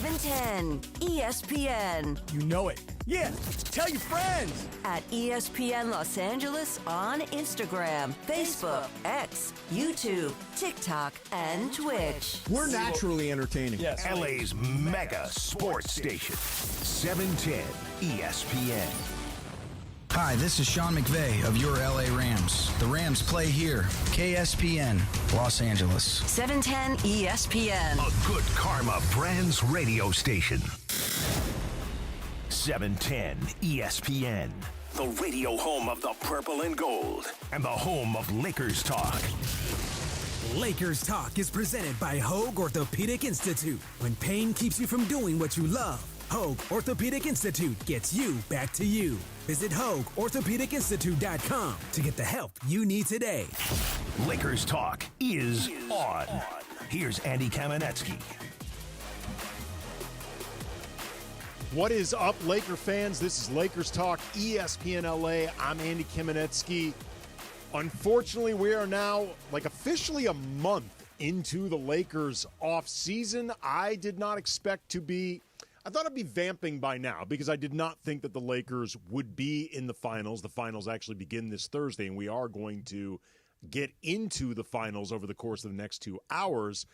710 ESPN. You know it. Yeah, tell your friends. At ESPN Los Angeles on Instagram, Facebook, X, YouTube, TikTok, and Twitch. We're naturally entertaining. Yes. LA's mega sports station. 710 ESPN. Hi, this is Sean McVay of your LA Rams. The Rams play here. KSPN, Los Angeles. 710 ESPN. A good karma brands radio station. 710 ESPN. The radio home of the purple and gold. And the home of Lakers talk. Lakers Talk is presented by Hoag Orthopedic Institute. When pain keeps you from doing what you love, Hoag Orthopedic Institute gets you back to you. Visit HoagOrthopedicInstitute.com to get the help you need today. Lakers talk is on. Here's Andy Kamenetsky. What is up, Laker fans? This is Lakers Talk, ESPN LA. I'm Andy Kamenetsky. Unfortunately, we are now officially a month into the Lakers off season. I did not expect to be, I thought I'd be vamping by now because I did not think that the Lakers would be in the finals. The finals actually begin this Thursday, and we are going to get into the finals over the course of the next 2 hours.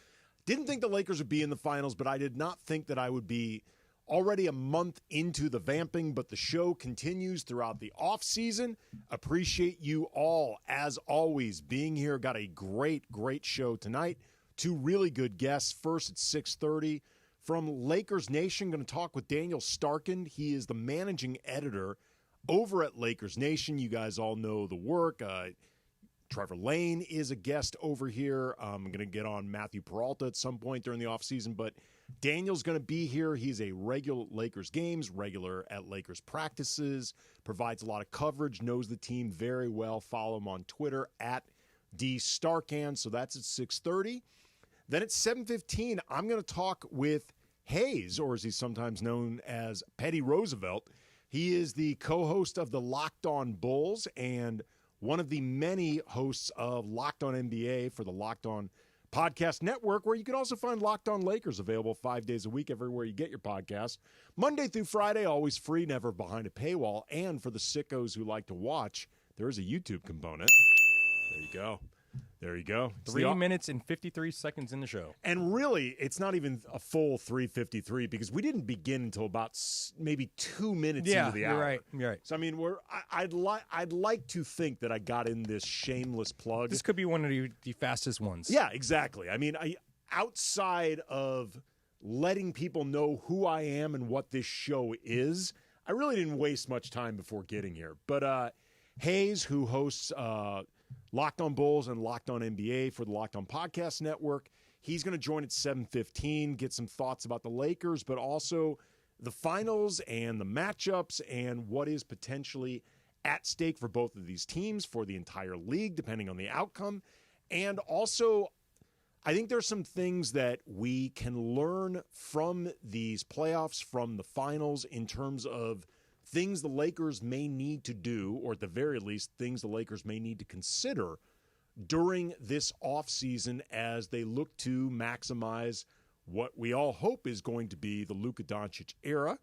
Didn't think the Lakers would be in the finals, but I did not think that I would be already a month into the vamping, but the show continues throughout the offseason. Appreciate you all, as always, being here. Got a great show tonight. Two really good guests. First at 6:30 from Lakers Nation, going to talk with Daniel Starkin. He is the managing editor over at Lakers Nation. You guys all know the work. Trevor Lane is a guest over here. I'm going to get on Matthew Peralta at some point during the offseason, but Daniel's going to be here. He's a regular at Lakers games, regular at Lakers practices, provides a lot of coverage, knows the team very well. Follow him on Twitter at @DStarkand. So that's at 6:30. Then at 7:15, I'm going to talk with Haize, or as he's sometimes known as Petty Roosevelt. He is the co-host of the Locked On Bulls and one of the many hosts of Locked On NBA for the Locked On Podcast Network, where you can also find Locked On Lakers, available 5 days a week everywhere you get your podcasts. Monday through Friday, always free, never behind a paywall. And for the sickos who like to watch, there is a YouTube component. There you go. There you go. 3 minutes and 53 seconds in the show. And really, it's not even a full 3:53 because we didn't begin until about maybe 2 minutes into the hour. You're right. So I mean, I'd like to think that I got in this shameless plug. This could be one of the fastest ones. Yeah, exactly. I mean, outside of letting people know who I am and what this show is, I really didn't waste much time before getting here. But Haize, who hosts Locked On Bulls and Locked On NBA for the Locked On Podcast Network, he's going to join at 7:15, get some thoughts about the Lakers, but also the finals and the matchups and what is potentially at stake for both of these teams, for the entire league, depending on the outcome. And also, I think there's some things that we can learn from these playoffs, from the finals, in terms of things the Lakers may need to do, or at the very least, things the Lakers may need to consider during this offseason as they look to maximize what we all hope is going to be the Luka Doncic era.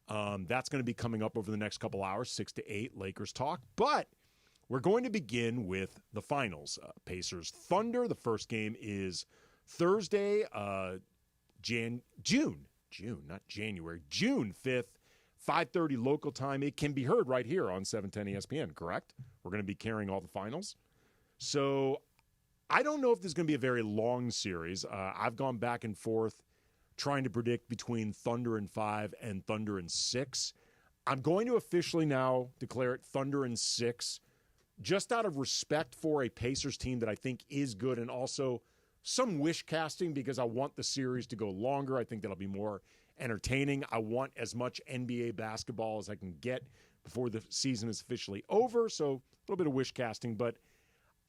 That's going to be coming up over the next couple hours, 6 to 8, Lakers talk. But we're going to begin with the finals. Pacers Thunder. The first game is Thursday, June 5th. 5:30 local time. It can be heard right here on 710 ESPN, correct? We're going to be carrying all the finals. So I don't know if this is going to be a very long series. I've gone back and forth trying to predict between Thunder in 5 and Thunder in 6. I'm going to officially now declare it Thunder in 6, just out of respect for a Pacers team that I think is good, and also some wish casting because I want the series to go longer. I think that'll be more entertaining. I want as much NBA basketball as I can get before the season is officially over. So a little bit of wish casting, but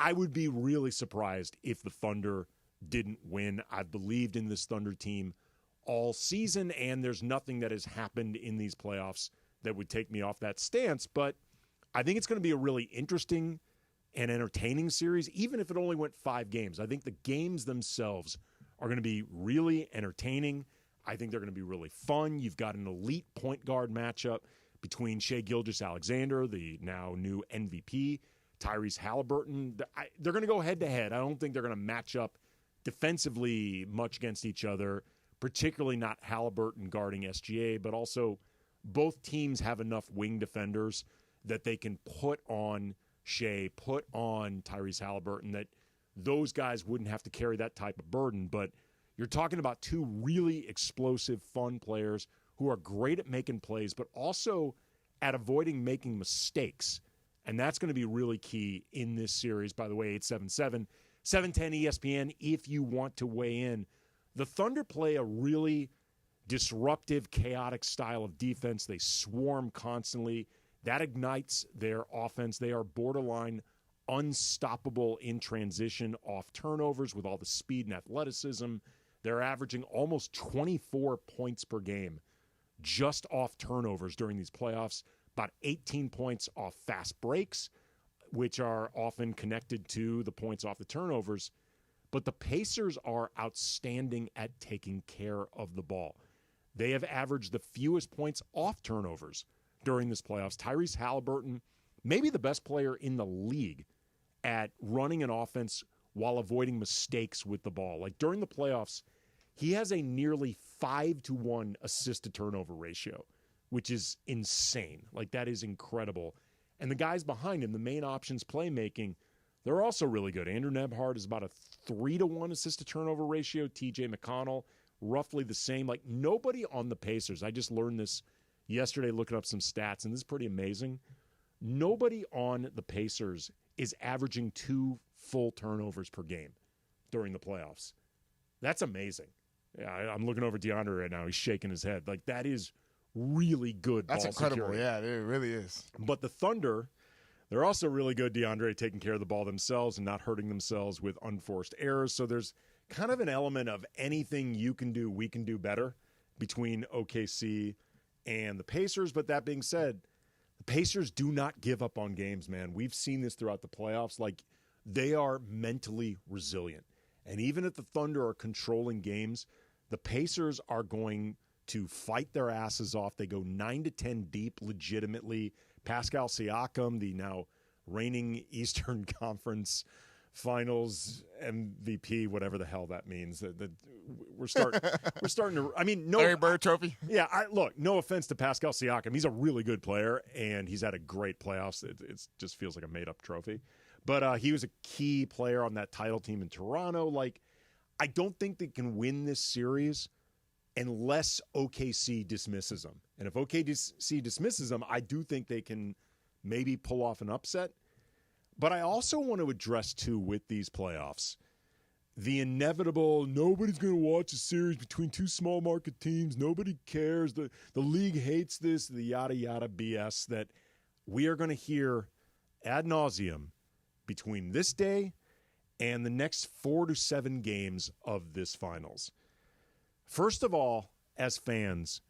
I would be really surprised if the Thunder didn't win. I've believed in this Thunder team all season, and there's nothing that has happened in these playoffs that would take me off that stance. But I think it's going to be a really interesting and entertaining series, even if it only went 5 games. I think the games themselves are going to be really entertaining. I think they're going to be really fun. You've got an elite point guard matchup between Shai Gilgeous-Alexander, the now new MVP, Tyrese Halliburton. They're going to go head-to-head. I don't think they're going to match up defensively much against each other, particularly not Halliburton guarding SGA, but also both teams have enough wing defenders that they can put on Shai, put on Tyrese Halliburton, that those guys wouldn't have to carry that type of burden. But you're talking about two really explosive, fun players who are great at making plays, but also at avoiding making mistakes. And that's going to be really key in this series. By the way, 877-710 ESPN if you want to weigh in. The Thunder play a really disruptive, chaotic style of defense. They swarm constantly. That ignites their offense. They are borderline unstoppable in transition off turnovers with all the speed and athleticism. They're averaging almost 24 points per game just off turnovers during these playoffs, about 18 points off fast breaks, which are often connected to the points off the turnovers. But the Pacers are outstanding at taking care of the ball. They have averaged the fewest points off turnovers during this playoffs. Tyrese Halliburton, maybe the best player in the league at running an offense while avoiding mistakes with the ball. Like during the playoffs, he has a nearly 5-to-1 assist-to-turnover ratio, which is insane. Like, that is incredible. And the guys behind him, the main options playmaking, they're also really good. Andrew Nembhard is about a 3-to-1 assist-to-turnover ratio. TJ McConnell, roughly the same. Like, nobody on the Pacers, I just learned this yesterday looking up some stats, and this is pretty amazing. Nobody on the Pacers is averaging 2 full turnovers per game during the playoffs. That's amazing. Yeah, I'm looking over DeAndre right now. He's shaking his head. Like, that is really good ball That's incredible. security. Yeah, it really is. But the Thunder, they're also really good, DeAndre, taking care of the ball themselves and not hurting themselves with unforced errors. So there's kind of an element of anything you can do, we can do better between OKC and the Pacers. But that being said, the Pacers do not give up on games, man. We've seen this throughout the playoffs. Like, they are mentally resilient. And even if the Thunder are controlling games, the Pacers are going to fight their asses off. They go 9-10 deep legitimately. Pascal Siakam, the now reigning Eastern Conference Finals MVP, whatever the hell that means. We're starting to. I mean, no Larry Bird Trophy. Yeah, look. No offense to Pascal Siakam, he's a really good player, and he's had a great playoffs. It just feels like a made-up trophy, but he was a key player on that title team in Toronto. Like, I don't think they can win this series unless OKC dismisses them. And if OKC dismisses them, I do think they can maybe pull off an upset. But I also want to address, too, with these playoffs, the inevitable, nobody's going to watch a series between two small market teams. Nobody cares. The league hates this, the yada, yada BS that we are going to hear ad nauseum between this day and the next 4 to 7 games of this finals. First of all, as fans,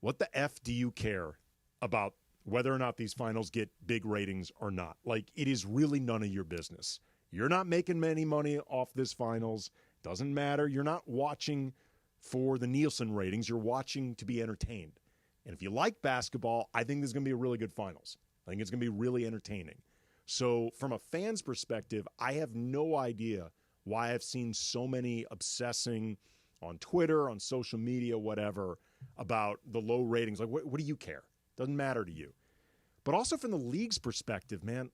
what the F do you care about whether or not these finals get big ratings or not? Like, it is really none of your business. You're not making any money off this finals. Doesn't matter. You're not watching for the Nielsen ratings. You're watching to be entertained. And if you like basketball, I think this is going to be a really good finals. I think it's going to be really entertaining. So from a fan's perspective, I have no idea why I've seen so many obsessing on Twitter, on social media, whatever, about the low ratings. Like, what do you care? Doesn't matter to you. But also from the league's perspective, man,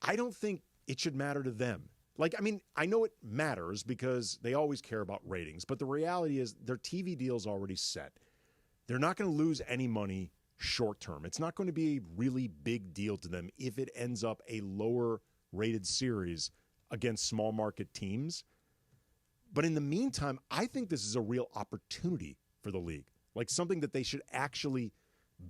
I don't think it should matter to them. Like, I mean, I know it matters because they always care about ratings, but the reality is their TV deal's already set. They're not going to lose any money short term. It's not going to be a really big deal to them if it ends up a lower rated series against small market teams. But in the meantime, I think this is a real opportunity for the league, like something that they should actually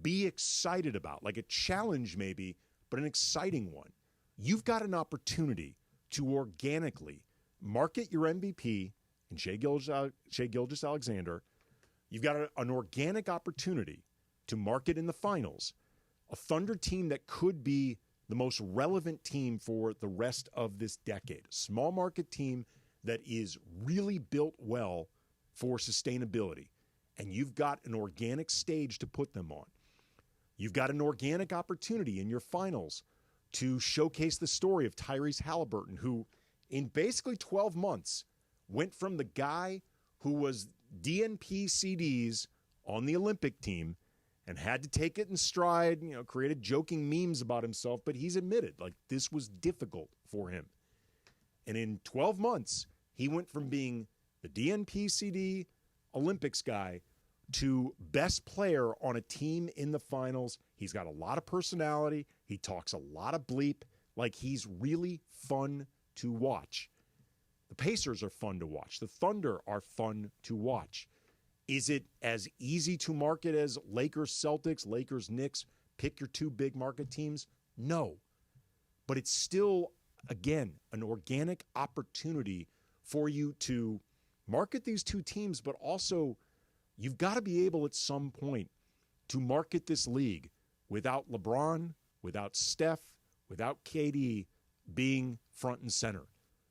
be excited about, like a challenge maybe, but an exciting one. You've got an opportunity to organically market your MVP in Shai Gilgeous-Alexander. You've got an organic opportunity to market in the finals a Thunder team that could be the most relevant team for the rest of this decade. Small market team that is really built well for sustainability. and you've got an organic stage to put them on. You've got an organic opportunity in your finals to showcase the story of Tyrese Halliburton, who in basically 12 months went from the guy who was DNP CDs on the Olympic team and had to take it in stride, created joking memes about himself, but he's admitted, this was difficult for him. And in 12 months, he went from being the DNP CD Olympics guy to best player on a team in the finals. He's got a lot of personality. He talks a lot of bleep. He's really fun to watch. The Pacers are fun to watch. The Thunder are fun to watch. Is it as easy to market as Lakers Celtics, Lakers Knicks? Pick your two big market teams? No. But it's still, again, an organic opportunity for you to market these two teams, but also you've got to be able at some point to market this league without LeBron, without Steph, without KD being front and center.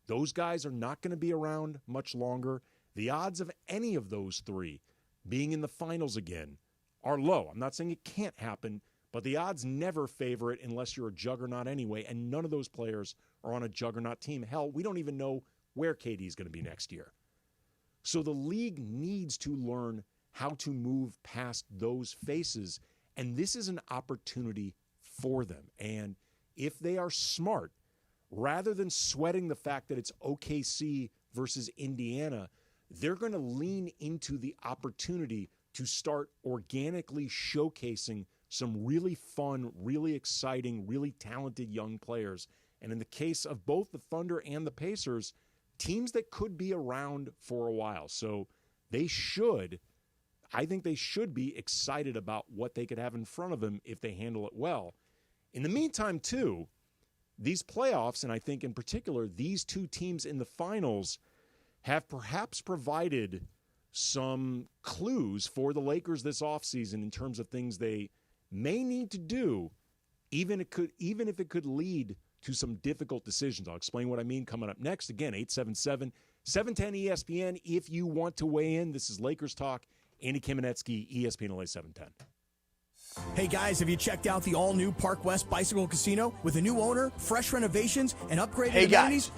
Those guys are not going to be around much longer. The odds of any of those three being in the finals again are low. I'm not saying it can't happen, but the odds never favor it unless you're a juggernaut anyway, and none of those players are on a juggernaut team. Hell, we don't even know where KD is going to be next year. So the league needs to learn how to move past those faces, and this is an opportunity for them. And if they are smart, rather than sweating the fact that it's OKC versus Indiana, they're going to lean into the opportunity to start organically showcasing some really fun, really exciting, really talented young players. And in the case of both the Thunder and the Pacers, teams that could be around for a while. So I think they should be excited about what they could have in front of them if they handle it well. In the meantime, too, these playoffs, and I think in particular these two teams in the finals, have perhaps provided some clues for the Lakers this offseason in terms of things they may need to do, even if it could lead to some difficult decisions. I'll explain what I mean coming up next. Again, 877-710-ESPN if you want to weigh in. This is Lakers Talk. Andy Kamenetsky, ESPN LA 710. Hey guys, have you checked out the all-new Park West Bicycle Casino with a new owner, fresh renovations, and upgraded amenities? Guys,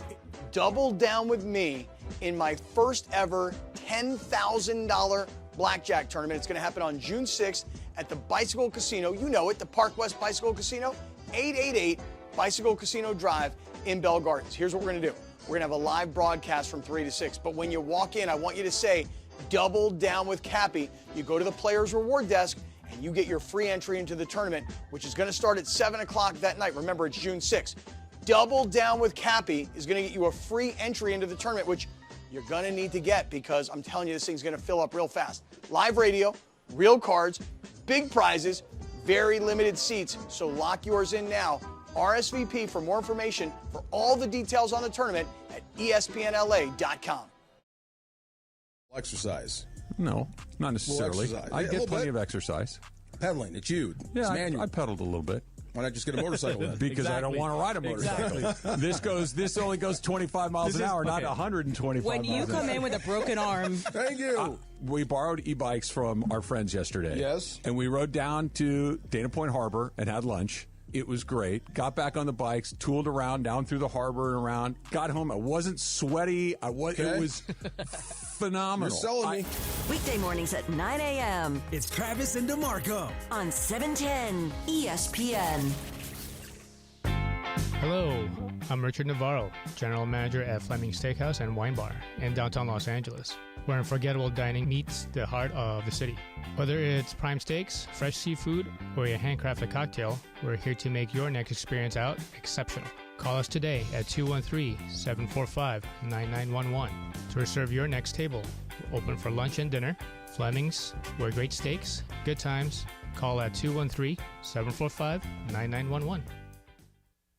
double down with me in my first ever $10,000 blackjack tournament. It's going to happen on June 6th at the Bicycle Casino. You know it, the Park West Bicycle Casino, 888 Bicycle Casino Drive in Bell Gardens. Here's what we're going to do. We're going to have a live broadcast from 3 to 6. But when you walk in, I want you to say, double down with Cappy. You go to the Players Reward Desk, and you get your free entry into the tournament, which is going to start at 7 o'clock that night. Remember, it's June 6th. Double Down with Cappy is going to get you a free entry into the tournament, which you're going to need to get because I'm telling you, this thing's going to fill up real fast. Live radio, real cards, big prizes, very limited seats, so lock yours in now. RSVP for more information for all the details on the tournament at espnla.com. Exercise. No, not necessarily. I get plenty of exercise. Pedaling, it's you. Yeah, it's I pedaled a little bit. Why not just get a motorcycle then? Because I don't want to ride a motorcycle. Exactly. This only goes 25 miles an hour, not 125 when miles you come in with a broken arm. Thank you. We borrowed e-bikes from our friends yesterday. Yes. And we rode down to Dana Point Harbor and had lunch. It was great. Got back on the bikes, tooled around down through the harbor and around. Got home. I wasn't sweaty. It was phenomenal. You're selling me. Weekday mornings at 9 a.m. It's Travis and DeMarco on 710 ESPN. Hello, I'm Richard Navarro, General Manager at Fleming Steakhouse and Wine Bar in downtown Los Angeles, where unforgettable dining meets the heart of the city. Whether it's prime steaks, fresh seafood, or your handcrafted cocktail, we're here to make your next experience out exceptional. Call us today at 213-745-9911 to reserve your next table. We're open for lunch and dinner. Fleming's, where great steaks, good times. Call at 213-745-9911.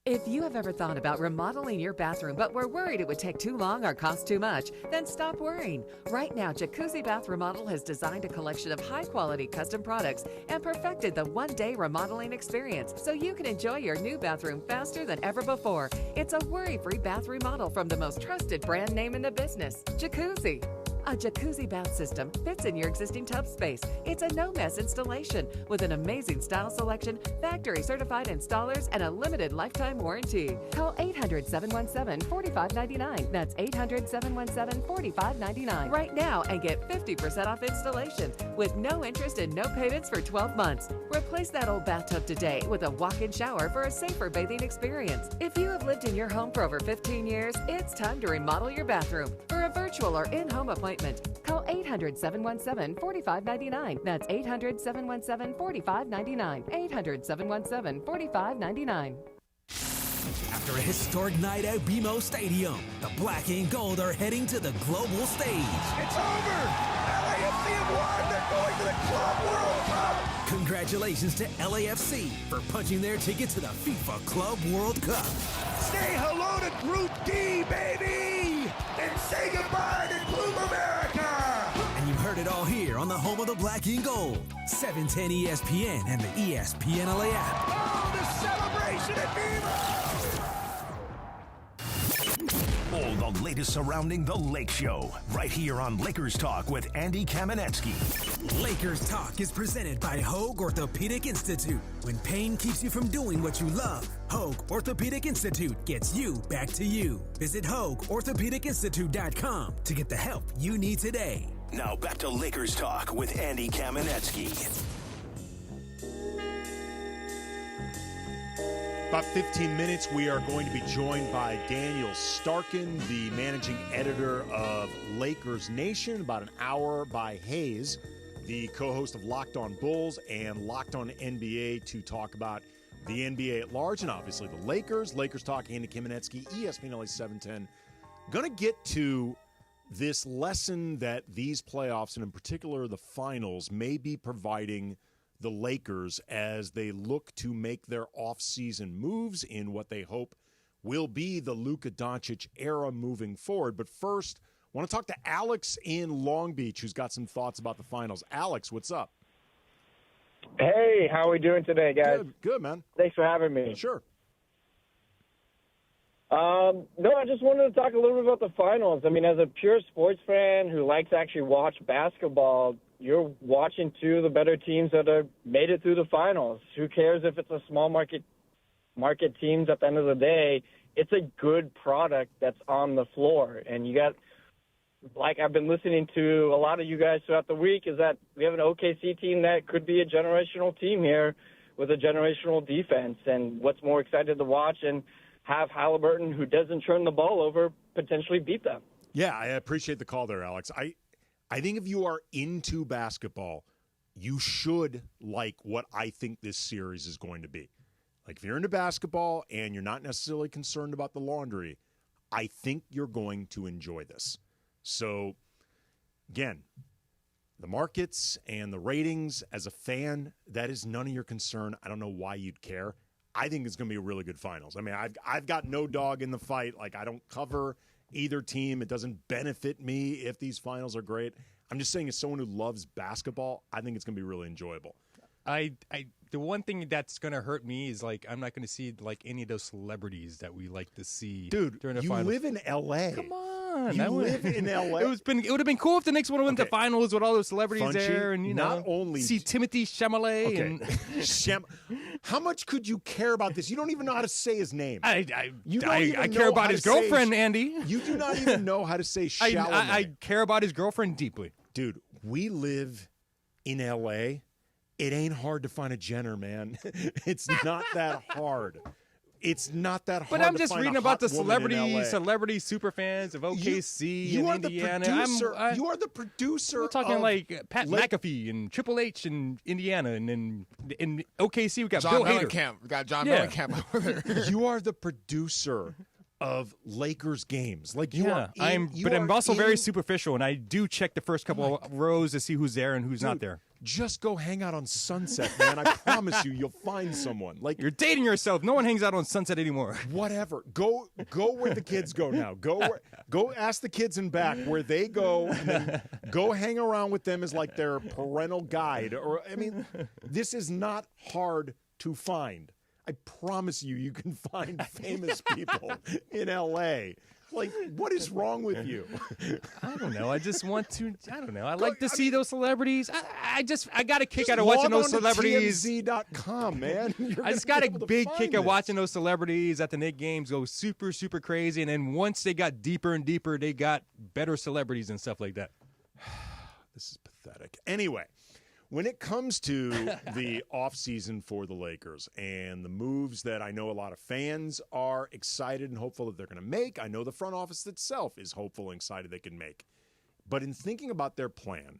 If you have ever thought about remodeling your bathroom but were worried it would take too long or cost too much, then stop worrying. Right now, Jacuzzi Bath Remodel has designed a collection of high-quality custom products and perfected the one-day remodeling experience so you can enjoy your new bathroom faster than ever before. It's a worry-free bath remodel from the most trusted brand name in the business, Jacuzzi. A jacuzzi bath system fits in your existing tub space. It's a no-mess installation with an amazing style selection, factory-certified installers, and a limited lifetime warranty. Call 800-717-4599. That's 800-717-4599 right now and get 50% off installation with no interest and no payments for 12 months. Replace that old bathtub today with a walk-in shower for a safer bathing experience. If you have lived in your home for over 15 years, it's time to remodel your bathroom. For a virtual or in-home appointment, call 800-717-4599. That's 800-717-4599. 800-717-4599. After a historic night at BMO Stadium, the Black and Gold are heading to the global stage. It's over! LAFC have won! They're going to the Club World Cup! Congratulations to LAFC for punching their ticket to the FIFA Club World Cup. Say hello to Group D, baby! And say goodbye to Club America! And you heard it all here on the home of the Black and Gold, 710 ESPN and the ESPN LA app. Oh, the celebration at BMO! All the latest surrounding the Lake Show, right here on Lakers Talk with Andy Kamenetsky. Lakers Talk is presented by Hoag Orthopedic Institute. When pain keeps you from doing what you love, Hoag Orthopedic Institute gets you back to you. Visit HoagOrthopedicInstitute.com to get the help you need today. Now back to Lakers Talk with Andy Kamenetsky. About 15 minutes, we are going to be joined by Daniel Starkin, the managing editor of Lakers Nation. About an hour by Haize, the co-host of Locked On Bulls and Locked On NBA, to talk about the NBA at large and obviously the Lakers. Lakers Talk, Andy Kamenetsky, ESPN LA 710. Going to get to this lesson that these playoffs, and in particular the finals, may be providing the Lakers as they look to make their offseason moves in what they hope will be the Luka Doncic era moving forward. But first, I want to talk to Alex in Long Beach, who's got some thoughts about the finals. Alex, what's up? Hey, how are we doing today, guys? Good, man. Thanks for having me. Sure. No, I just wanted to talk a little bit about the finals. I mean, as a pure sports fan who likes to actually watch basketball, you're watching two of the better teams that have made it through the finals. Who cares if it's a small market teams at the end of the day? It's a good product that's on the floor. And you got, like I've been listening to a lot of you guys throughout the week, is that we have an OKC team that could be a generational team here with a generational defense. And what's more excited to watch and have Halliburton, who doesn't turn the ball over, potentially beat them. Yeah, I appreciate the call there, Alex. I think if you are into basketball, you should like what I think this series is going to be. Like, if you're into basketball and you're not necessarily concerned about the laundry, I think you're going to enjoy this. So, again, the markets and the ratings, as a fan, that is none of your concern. I don't know why you'd care. I think it's going to be a really good finals. I mean, I've got no dog in the fight. Like, I don't cover either team. It doesn't benefit me if these finals are great. I'm just saying, as someone who loves basketball, I think it's going to be really enjoyable. The one thing that's going to hurt me is, like, I'm not going to see, like, any of those celebrities that we like to see during the you finals. Live in L.A. Come on. You live in L.A. It would have been cool if the Knicks would have went to finals with all those celebrities there, and not only see Timothy Chalamet and How much could you care about this? You don't even know how to say his name. I care about his girlfriend, Andy. You do not even know how to say Chalamet. I care about his girlfriend deeply. Dude, we live in L.A. It ain't hard to find a Jenner, man. It's not that hard. It's not that hard. But I'm to just find reading a about hot the woman celebrity super fans of OKC you and are Indiana. The producer. You are the producer. We're talking like Pat McAfee and Triple H in Indiana, and then in OKC we got John Bill Hader. Mellencamp. We got John Mellencamp over there. You are the producer of Lakers games. Like you are. I'm also very superficial, and I do check the first couple of rows to see who's there and who's not there. Just go hang out on Sunset, man. I promise you'll find someone. Like, you're dating yourself. No one hangs out on Sunset anymore. Whatever. Go where the kids go now. Go ask the kids in back where they go, and then go hang around with them as like their parental guide. Or I mean, this is not hard to find. I promise you can find famous people in L.A. Like, what is wrong with you? I don't know. I just want to. I don't know. I like to see those celebrities. I got a kick out of watching those celebrities. TMZ.com, man. I just got a big kick out watching those celebrities at the Knicks games go super, super crazy. And then once they got deeper and deeper, they got better celebrities and stuff like that. This is pathetic. Anyway, when it comes to the offseason for the Lakers and the moves that I know a lot of fans are excited and hopeful that they're going to make, I know the front office itself is hopeful and excited they can make. But in thinking about their plan,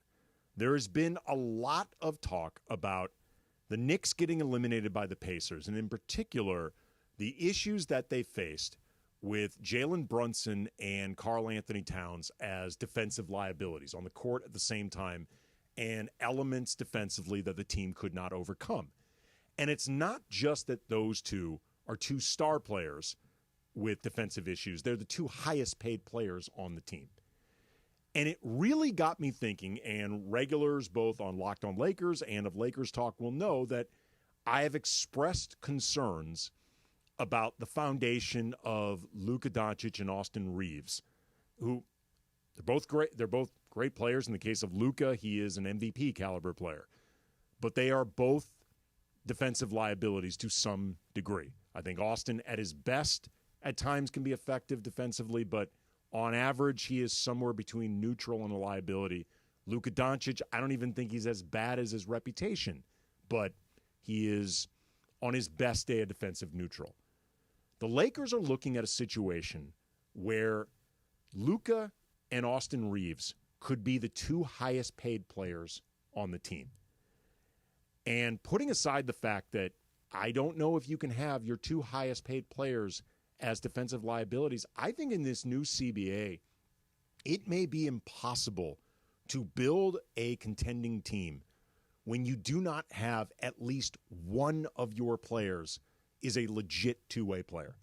there has been a lot of talk about the Knicks getting eliminated by the Pacers, and in particular, the issues that they faced with Jalen Brunson and Karl Anthony Towns as defensive liabilities on the court at the same time, and elements defensively that the team could not overcome. And it's not just that those two are two star players with defensive issues. They're the two highest paid players on the team. And it really got me thinking, and regulars both on Locked On Lakers and of Lakers Talk will know that I have expressed concerns about the foundation of Luka Doncic and Austin Reeves, who they're both great. They're both great players. In the case of Luka, he is an MVP caliber player. But they are both defensive liabilities to some degree. I think Austin, at his best, at times can be effective defensively, but on average, he is somewhere between neutral and a liability. Luka Doncic, I don't even think he's as bad as his reputation, but he is, on his best day, a defensive neutral. The Lakers are looking at a situation where Luka and Austin Reeves could be the two highest paid players on the team. And putting aside the fact that I don't know if you can have your two highest paid players as defensive liabilities, I think in this new CBA, it may be impossible to build a contending team when you do not have at least one of your players is a legit two-way player.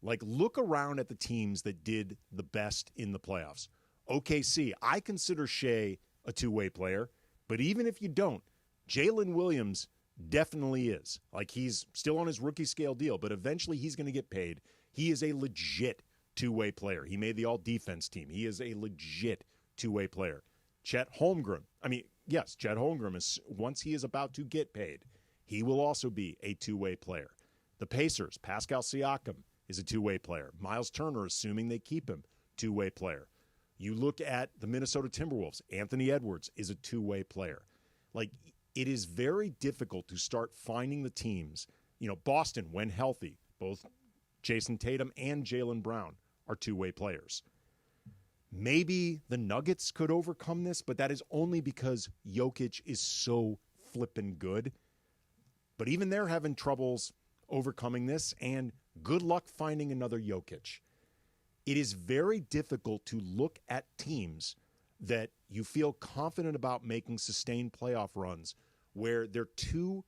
Like, look around at the teams that did the best in the playoffs. OKC, I consider Shea a two-way player, but even if you don't, Jalen Williams definitely is. Like, he's still on his rookie scale deal, but eventually he's going to get paid. He is a legit two-way player. He made the all-defense team. He is a legit two-way player. Chet Holmgren, Chet Holmgren, is, once he is about to get paid, he will also be a two-way player. The Pacers, Pascal Siakam is a two-way player. Miles Turner, assuming they keep him, two-way player. You look at the Minnesota Timberwolves, Anthony Edwards is a two-way player. Like, it is very difficult to start finding the teams. You know, Boston, when healthy, both Jason Tatum and Jaylen Brown are two-way players. Maybe the Nuggets could overcome this, but that is only because Jokic is so flippin' good. But even they're having troubles overcoming this, and good luck finding another Jokic. It is very difficult to look at teams that you feel confident about making sustained playoff runs where they're two,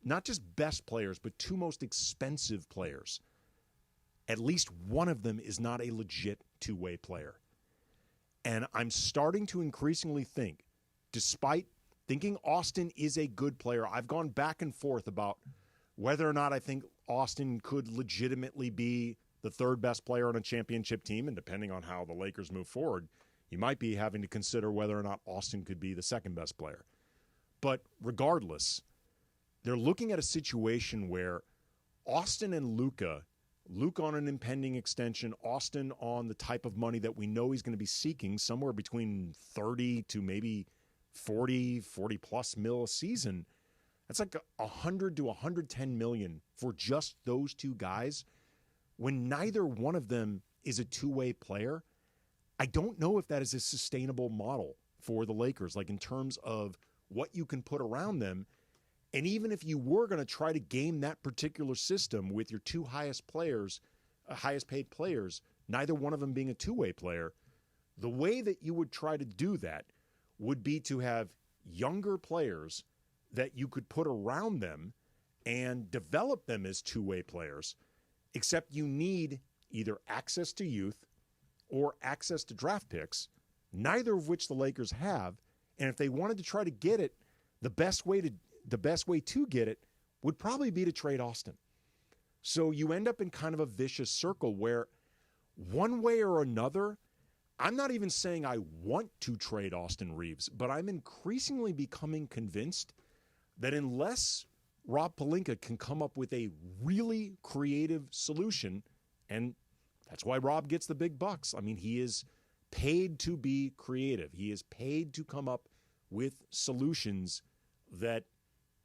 not just best players, but two most expensive players. At least one of them is not a legit two-way player. And I'm starting to increasingly think, despite thinking Austin is a good player, I've gone back and forth about whether or not I think Austin could legitimately be the third best player on a championship team, and depending on how the Lakers move forward, you might be having to consider whether or not Austin could be the second best player. But regardless, they're looking at a situation where Austin and Luka on an impending extension, Austin on the type of money that we know he's going to be seeking, somewhere between 30 to maybe 40 plus mil a season. That's like 100 to 110 million for just those two guys. When neither one of them is a two-way player, I don't know if that is a sustainable model for the Lakers, like in terms of what you can put around them. And even if you were going to try to game that particular system with your two highest paid players, neither one of them being a two-way player, the way that you would try to do that would be to have younger players that you could put around them and develop them as two-way players, except you need either access to youth or access to draft picks, neither of which the Lakers have. And if they wanted to try to get it, the best way to get it would probably be to trade Austin. So you end up in kind of a vicious circle where one way or another, I'm not even saying I want to trade Austin Reeves, but I'm increasingly becoming convinced that unless Rob Pelinka can come up with a really creative solution, and that's why Rob gets the big bucks. I mean, he is paid to be creative. He is paid to come up with solutions that,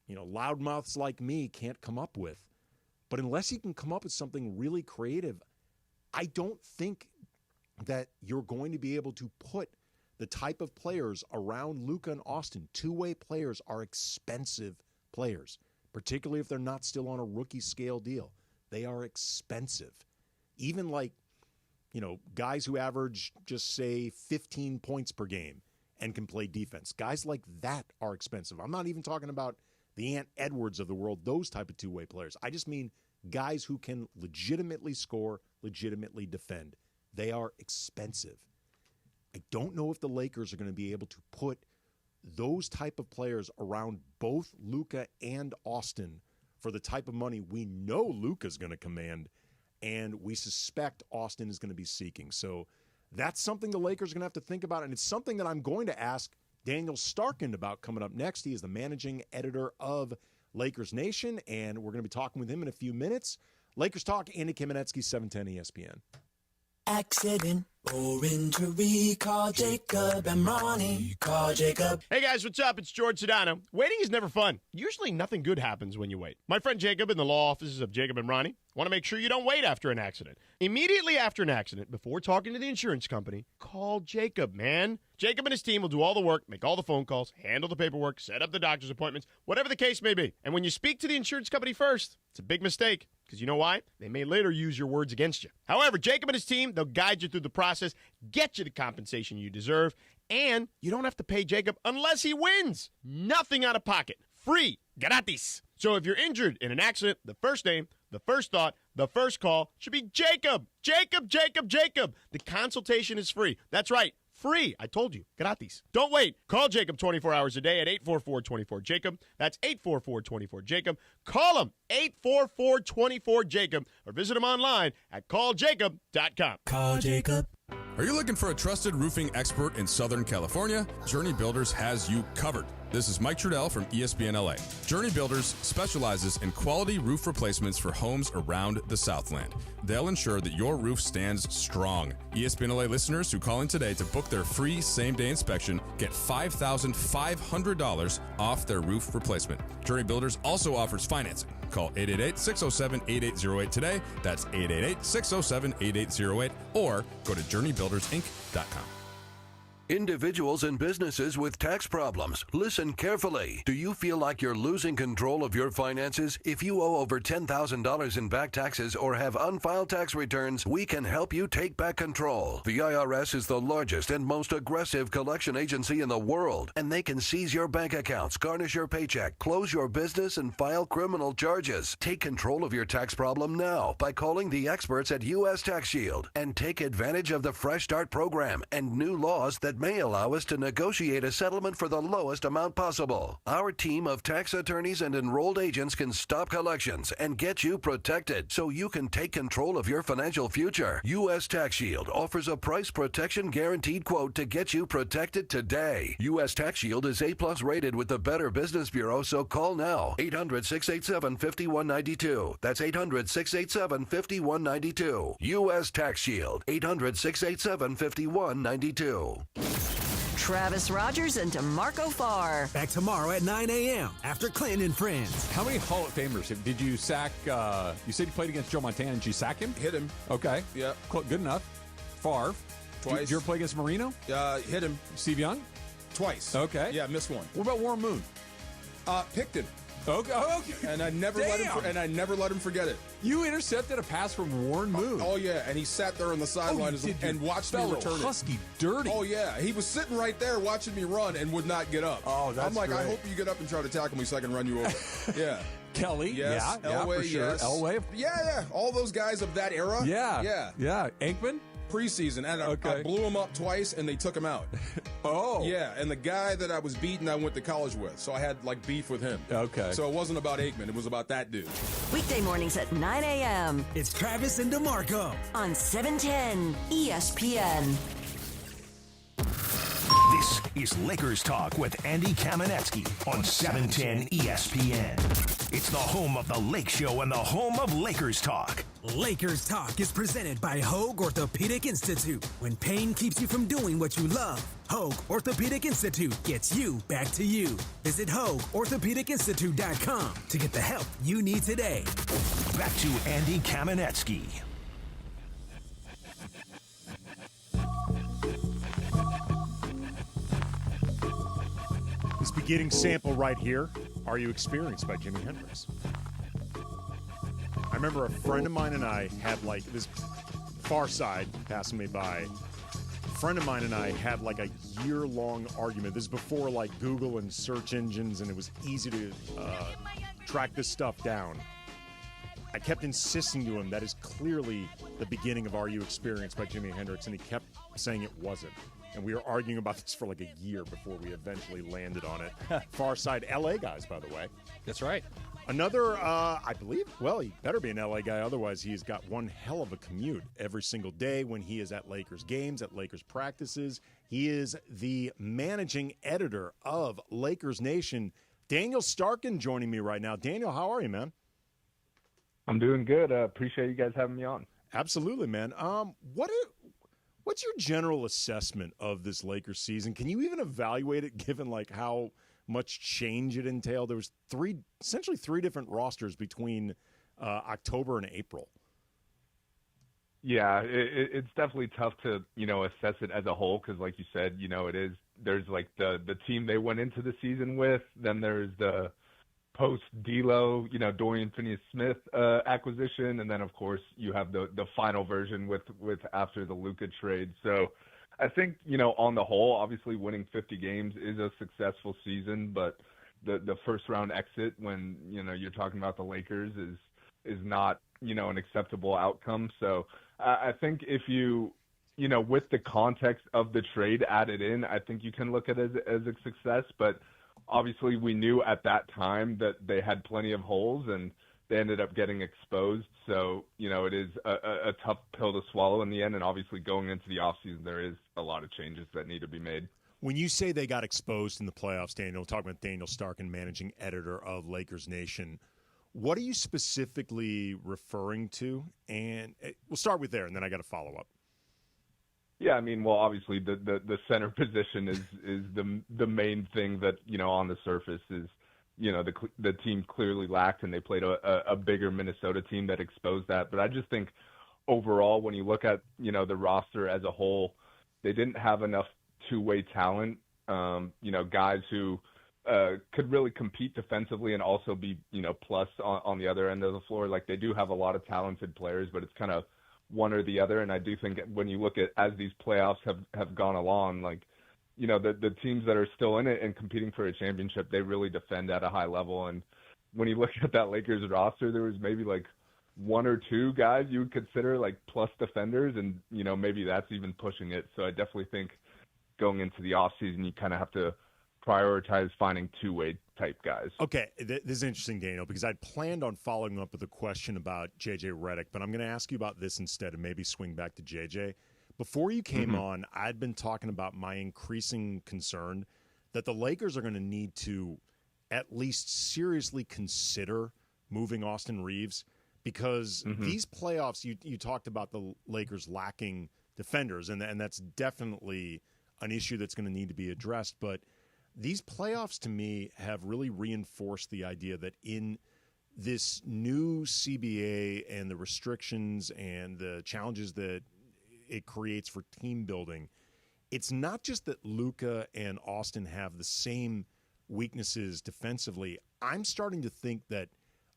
loudmouths like me can't come up with. But unless he can come up with something really creative, I don't think that you're going to be able to put the type of players around Luka and Austin. Two-way players are expensive players, particularly if they're not still on a rookie scale deal. They are expensive. Even guys who average just say 15 points per game and can play defense. Guys like that are expensive. I'm not even talking about the Ant Edwards of the world, those type of two-way players. I just mean guys who can legitimately score, legitimately defend. They are expensive. I don't know if the Lakers are going to be able to put those type of players around both Luka and Austin for the type of money we know Luka's going to command and we suspect Austin is going to be seeking. So that's something the Lakers are going to have to think about, and it's something that I'm going to ask Daniel Starkin about coming up next. He is the managing editor of Lakers Nation, and we're going to be talking with him in a few minutes. Lakers Talk, Andy Kamenetsky, 710 ESPN. Accident or injury, call Jacob and Ronnie. Call Jacob. Hey guys, what's up? It's George Sedano. Waiting is never fun. Usually nothing good happens when you wait. My friend Jacob in the law offices of Jacob and Ronnie want to make sure you don't wait after an accident. Immediately after an accident, before talking to the insurance company, call Jacob, man. Jacob and his team will do all the work, make all the phone calls, handle the paperwork, set up the doctor's appointments, whatever the case may be. And when you speak to the insurance company first, it's a big mistake. Because you know why? They may later use your words against you. However, Jacob and his team, they'll guide you through the process, get you the compensation you deserve, and you don't have to pay Jacob unless he wins. Nothing out of pocket. Free. Gratis. So if you're injured in an accident, the first name, the first thought, the first call should be Jacob. Jacob, Jacob, Jacob. The consultation is free. That's right. Free. I told you. Gratis. Don't wait. Call Jacob 24 hours a day at 844-24-JACOB. That's 844-24-JACOB. Call him 844-24-JACOB or visit him online at calljacob.com. Call Jacob. Are you looking for a trusted roofing expert in Southern California? Journey Builders has you covered. This is Mike Trudell from ESPN LA. Journey Builders specializes in quality roof replacements for homes around the Southland. They'll ensure that your roof stands strong. ESPN LA listeners who call in today to book their free same-day inspection get $5,500 off their roof replacement. Journey Builders also offers financing. Call 888-607-8808 today. That's 888-607-8808 or go to journeybuildersinc.com. Individuals and businesses with tax problems, listen carefully. Do you feel like you're losing control of your finances? If you owe over $10,000 in back taxes or have unfiled tax returns, we can help you take back control. The IRS is the largest and most aggressive collection agency in the world, and they can seize your bank accounts, garnish your paycheck, close your business, and file criminal charges. Take control of your tax problem now by calling the experts at U.S. Tax Shield and take advantage of the Fresh Start program and new laws that may allow us to negotiate a settlement for the lowest amount possible. Our team of tax attorneys and enrolled agents can stop collections and get you protected so you can take control of your financial future. U.S. Tax Shield offers a price protection guaranteed quote to get you protected today. U.S. Tax Shield is A+ rated with the Better Business Bureau, so call now. 800-687-5192. That's 800-687-5192. U.S. Tax Shield. 800-687-5192. Travis Rogers and DeMarco Farr. Back tomorrow at 9 a.m. after Clinton and Friends. How many Hall of Famers did you sack? You said you played against Joe Montana. Did you sack him? Hit him. Okay. Yeah. Good enough. Favre. Twice. Did you ever play against Marino? Hit him. Steve Young? Twice. Okay. Yeah, missed one. What about Warren Moon? Picked him. Okay. And I never let him forget it. You intercepted a pass from Warren Moon. Oh yeah, and he sat there on the sideline and watched me return it. Husky dirty. Oh yeah, he was sitting right there watching me run and would not get up. Oh, that's I'm like, great. I hope you get up and try to tackle me so I can run you over. Yeah. Kelly. Yes. Yeah, Elway, for sure. yes. Elway. Yeah. All those guys of that era. Yeah. Aikman. preseason, and I blew him up twice, and they took him out. Oh. Yeah, and the guy that I was beating, I went to college with, so I had, like, beef with him. Okay. So it wasn't about Aikman. It was about that dude. Weekday mornings at 9 a.m. It's Travis and DeMarco on 710 ESPN. This is Lakers Talk with Andy Kamenetsky on 710 ESPN. It's the home of the Lake Show and the home of Lakers Talk. Lakers Talk is presented by Hoag Orthopedic Institute. When pain keeps you from doing what you love, Hoag Orthopedic Institute gets you back to you. Visit HoagOrthopedicInstitute.com to get the help you need today. Back to Andy Kamenetsky. This beginning sample right here, Are You Experienced by Jimi Hendrix. I remember a friend of mine and I had like this Far Side passing me by. A friend of mine and I had like a year-long argument. This is before like Google and search engines, and it was easy to track this stuff down. I kept insisting to him that is clearly the beginning of Are You Experienced by Jimi Hendrix, and he kept saying it wasn't. And we were arguing about this for like a year before we eventually landed on it. Far Side, LA guys, by the way. That's right. Another, I believe, well, he better be an LA guy. Otherwise, he's got one hell of a commute every single day when he is at Lakers games, at Lakers practices. He is the managing editor of Lakers Nation. Daniel Starkin joining me right now. Daniel, how are you, man? I'm doing good. Appreciate you guys having me on. Absolutely, man. What's your general assessment of this Lakers season? Can you even evaluate it given like how much change it entailed? There was essentially three different rosters between October and April. Yeah, it's definitely tough to, assess it as a whole because like you said, there's like the team they went into the season with, then there's the post-D'Lo, Dorian Finney-Smith acquisition, and then, of course, you have the final version with after the Luka trade. So I think, on the whole, obviously winning 50 games is a successful season, but the first-round exit when, you're talking about the Lakers is not, an acceptable outcome. So I think if you, with the context of the trade added in, I think you can look at it as a success, but obviously, we knew at that time that they had plenty of holes, and they ended up getting exposed. So, it is a tough pill to swallow in the end. And obviously, going into the offseason, there is a lot of changes that need to be made. When you say they got exposed in the playoffs, Daniel, we're talking about Daniel Starkin, managing editor of Lakers Nation. What are you specifically referring to? And we'll start with there, and then I got a follow-up. Yeah, I mean, well, obviously the center position is the main thing that, on the surface is, the team clearly lacked, and they played a bigger Minnesota team that exposed that. But I just think overall, when you look at, the roster as a whole, they didn't have enough two-way talent, guys who could really compete defensively and also be, plus on the other end of the floor. Like, they do have a lot of talented players, but it's kind of one or the other. And I do think when you look at as these playoffs have gone along, like, the teams that are still in it and competing for a championship, they really defend at a high level. And when you look at that Lakers roster, there was maybe like one or two guys you would consider like plus defenders, and maybe that's even pushing it. So I definitely think going into the offseason, you kind of have to prioritize finding two-way type guys. Okay, this is interesting, Daniel, because I'd planned on following up with a question about J.J. Redick, but I'm going to ask you about this instead and maybe swing back to J.J. Before you came on, I'd been talking about my increasing concern that the Lakers are going to need to at least seriously consider moving Austin Reeves because these playoffs, you talked about the Lakers lacking defenders, and that's definitely an issue that's going to need to be addressed, but these playoffs, to me, have really reinforced the idea that in this new CBA and the restrictions and the challenges that it creates for team building, it's not just that Luka and Austin have the same weaknesses defensively. I'm starting to think that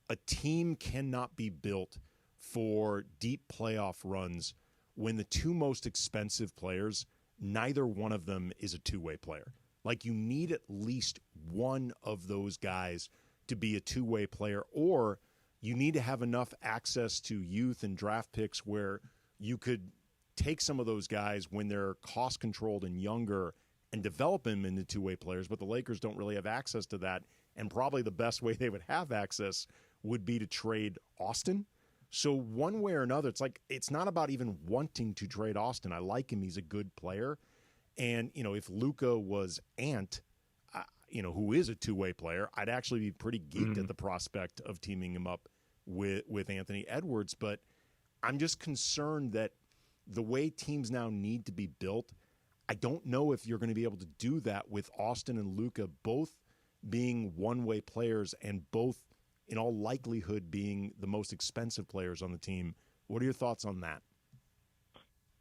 a team cannot be built for deep playoff runs when the two most expensive players, neither one of them is a two-way player. Like, you need at least one of those guys to be a two-way player, or you need to have enough access to youth and draft picks where you could take some of those guys when they're cost controlled and younger and develop them into two-way players, but the Lakers don't really have access to that. And probably the best way they would have access would be to trade Austin. So one way or another, it's not about even wanting to trade Austin. I like him. He's a good player. And, if Luka was Ant, who is a two-way player, I'd actually be pretty geeked at the prospect of teaming him up with Anthony Edwards. But I'm just concerned that the way teams now need to be built, I don't know if you're going to be able to do that with Austin and Luka both being one-way players and both, in all likelihood, being the most expensive players on the team. What are your thoughts on that?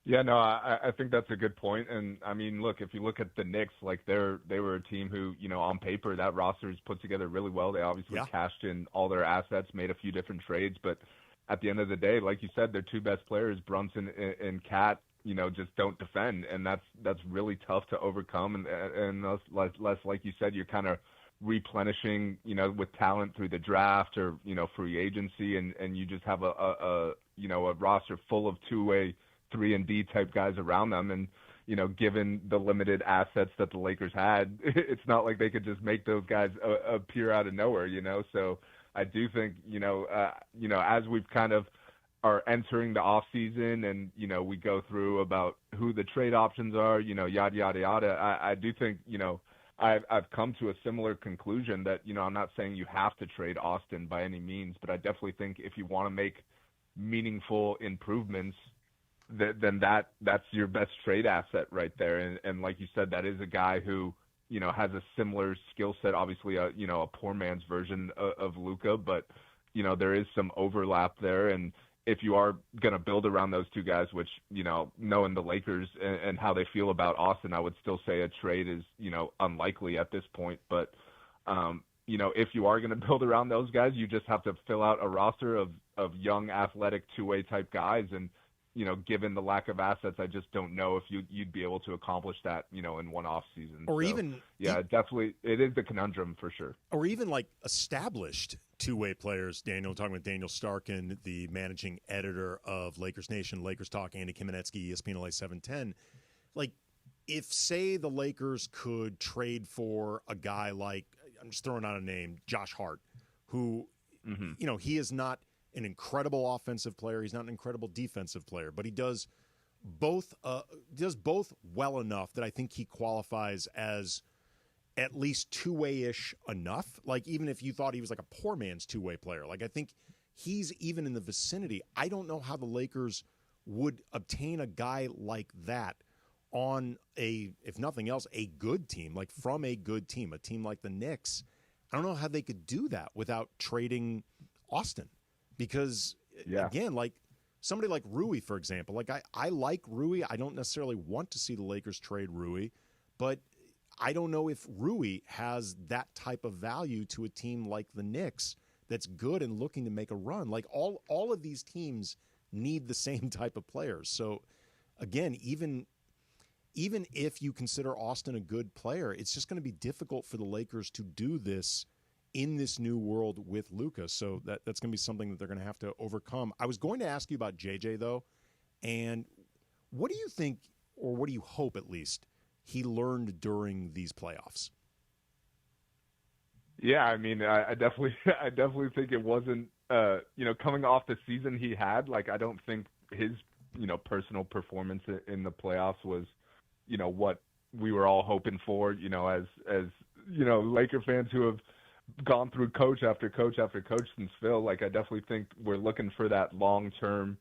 Yeah, no, I think that's a good point. And I mean, look, if you look at the Knicks, they were a team who, on paper, that roster is put together really well. They obviously cashed in all their assets, made a few different trades, but at the end of the day, like you said, their two best players, Brunson and Cat, just don't defend, and that's really tough to overcome. And less like you said, you're kind of replenishing, with talent through the draft or free agency, and you just have a roster full of two-way 3-and-D type guys around them. And given the limited assets that the Lakers had, it's not like they could just make those guys appear out of nowhere. So I do think as we've kind of are entering the off season and we go through about who the trade options are, yada yada yada. I do think I've come to a similar conclusion that I'm not saying you have to trade Austin by any means, but I definitely think if you want to make meaningful improvements, then that's your best trade asset right there. And like you said, that is a guy who has a similar skill set, obviously a poor man's version of Luka, but there is some overlap there. And if you are going to build around those two guys, which, knowing the Lakers and how they feel about Austin, I would still say a trade is, unlikely at this point. But, if you are going to build around those guys, you just have to fill out a roster of young, athletic, two-way type guys. And, given the lack of assets, I just don't know if you'd be able to accomplish that, in one off season. Or definitely, it is the conundrum for sure. Or even established two-way players. Daniel, talking with Daniel Starkin, the managing editor of Lakers Nation, Lakers Talk, Andy Kamenetsky, ESPN LA 710. If, say, the Lakers could trade for a guy like, I'm just throwing out a name, Josh Hart, who, he is not an incredible offensive player. He's not an incredible defensive player, but he does both well enough that I think he qualifies as at least two-way-ish enough. Even if you thought he was a poor man's two-way player, I think he's even in the vicinity. I don't know how the Lakers would obtain a guy like that on if nothing else, a good team, from a good team, a team like the Knicks. I don't know how they could do that without trading Austin. Because, again, somebody like Rui, for example, I like Rui. I don't necessarily want to see the Lakers trade Rui, but I don't know if Rui has that type of value to a team like the Knicks that's good and looking to make a run. All of these teams need the same type of players. So, again, even if you consider Austin a good player, it's just going to be difficult for the Lakers to do this in this new world with Luka. So that's going to be something that they're going to have to overcome. I was going to ask you about JJ, though, and what do you think, or what do you hope at least, he learned during these playoffs? Yeah, I mean, I definitely think it wasn't, coming off the season he had, I don't think his, personal performance in the playoffs was, what we were all hoping for, as Laker fans who have gone through coach after coach after coach since Phil. I definitely think we're looking for that long-term,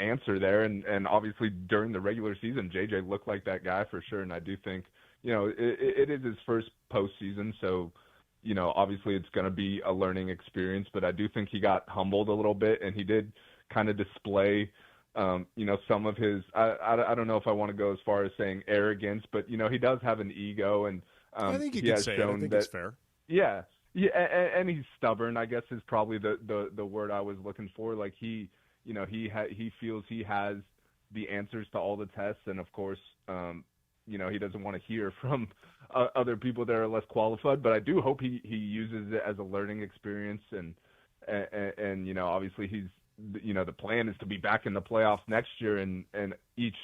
answer there. And obviously during the regular season, JJ looked like that guy for sure. And I do think, it is his first postseason. So, obviously it's going to be a learning experience, but I do think he got humbled a little bit, and he did kind of display, some of his, I don't know if I want to go as far as saying arrogance, but, he does have an ego, and I think you can say it. I think it's fair. Yeah, and he's stubborn, I guess, is probably the word I was looking for. He feels he has the answers to all the tests, and of course, he doesn't want to hear from other people that are less qualified. But I do hope he uses it as a learning experience, and obviously he's the plan is to be back in the playoffs next year, and each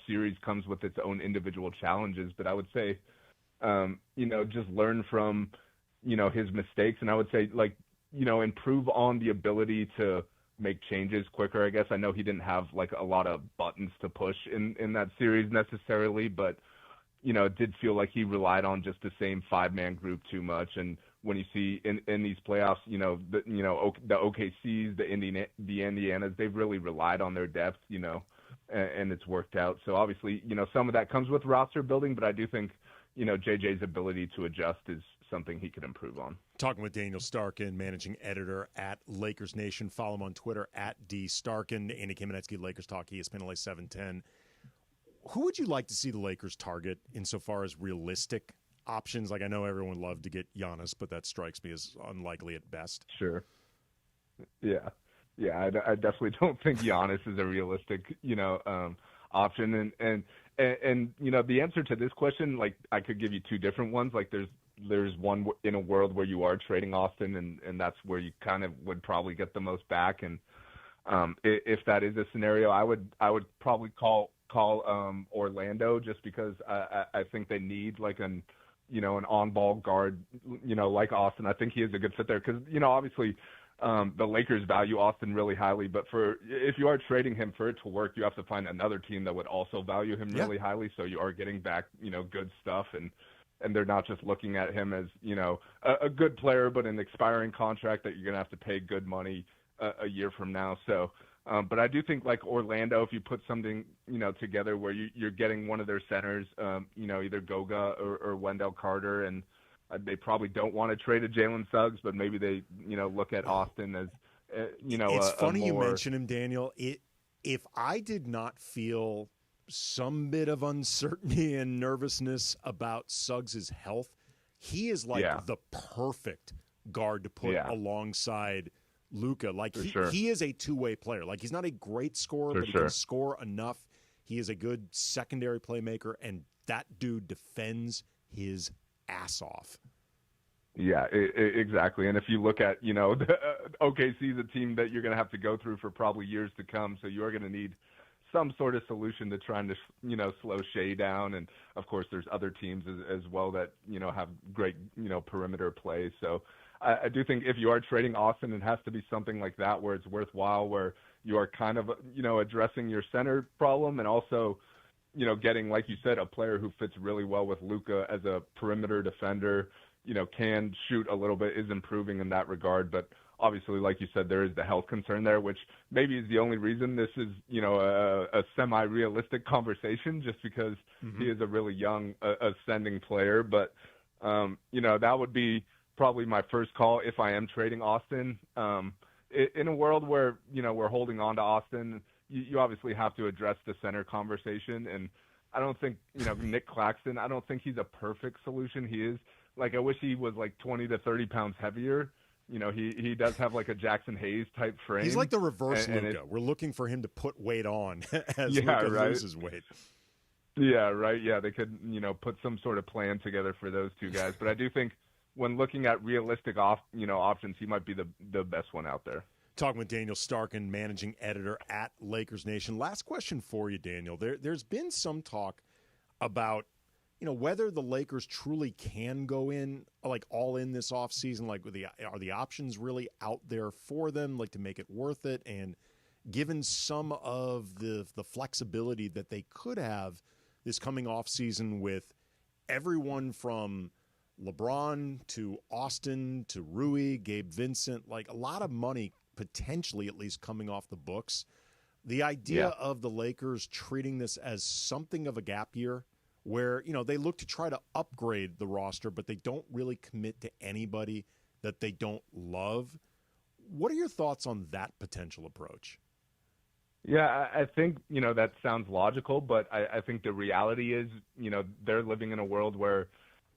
series comes with its own individual challenges. But I would say, just learn from his mistakes, and I would say improve on the ability to make changes quicker. I guess I know he didn't have like a lot of buttons to push in that series necessarily, but it did feel like he relied on just the same 5-man group too much. And when you see in these playoffs, the OKCs, the Indianas, they've really relied on their depth, and it's worked out. So obviously, some of that comes with roster building, but I do think, JJ's ability to adjust is something he could improve on. Talking with Daniel Starkin, managing editor at Lakers Nation. Follow him on Twitter at @DStarkin. Andy Kamenetsky, Lakers Talk, ESPN LA 710. Who would you like to see the Lakers target insofar as realistic options? Like, I know everyone would love to get Giannis, but that strikes me as unlikely at best. Sure. Yeah. I definitely don't think Giannis is a realistic, option. And the answer to this question, like, I could give you two different ones. Like, there's one in a world where you are trading Austin, and that's where you kind of would probably get the most back. And if that is a scenario, I would probably call Orlando, just because I think they need like an on-ball guard, like Austin. I think he is a good fit there because, obviously the Lakers value Austin really highly, but if you are trading him, for it to work, you have to find another team that would also value him really highly. So you are getting back, good stuff, and they're not just looking at him as, a good player, but an expiring contract that you're going to have to pay good money a year from now. So, but I do think like Orlando, if you put something, together where you're getting one of their centers, either Goga or Wendell Carter, and they probably don't want to trade a Jalen Suggs, but maybe they, look at Austin as, It's funny you mention him, Daniel. If I did not feel some bit of uncertainty and nervousness about Suggs' health, he is like the perfect guard to put alongside Luka. Like he is a two-way player. Like, he's not a great scorer, but he can score enough. He is a good secondary playmaker, and that dude defends his ass off. Yeah, exactly. And if you look at, the OKC is a team that you're going to have to go through for probably years to come. So you are going to need some sort of solution to trying to, slow Shea down. And of course, there's other teams as well that, have great, perimeter play. So I do think if you are trading Austin, it has to be something like that where it's worthwhile, where you are kind of, addressing your center problem, and also, getting, like you said, a player who fits really well with Luka as a perimeter defender, can shoot a little bit, is improving in that regard. But obviously, like you said, there is the health concern there, which maybe is the only reason this is, a semi-realistic conversation, just because he is a really young, ascending player. But, that would be probably my first call if I am trading Austin. In a world where, we're holding on to Austin, you obviously have to address the center conversation. And I don't think, Nick Claxton, I don't think he's a perfect solution. He is, like, I wish he was like 20 to 30 pounds heavier. He does have like a Jackson Hayes type frame. He's like the reverse Luka. We're looking for him to put weight on as Luka loses weight. Yeah, right. Yeah, they could, put some sort of plan together for those two guys. But I do think when looking at realistic options, he might be the best one out there. Talking with Daniel Starkin, managing editor at Lakers Nation. Last question for you, Daniel. There's been some talk about, whether the Lakers truly can go in, like, all in this offseason. Like, are the options really out there for them, like, to make it worth it? And given some of the flexibility that they could have this coming offseason with everyone from LeBron to Austin to Rui, Gabe Vincent, like, a lot of money potentially at least coming off the books. The idea of the Lakers treating this as something of a gap year where, they look to try to upgrade the roster, but they don't really commit to anybody that they don't love. What are your thoughts on that potential approach? Yeah, I think, that sounds logical, but I think the reality is, they're living in a world where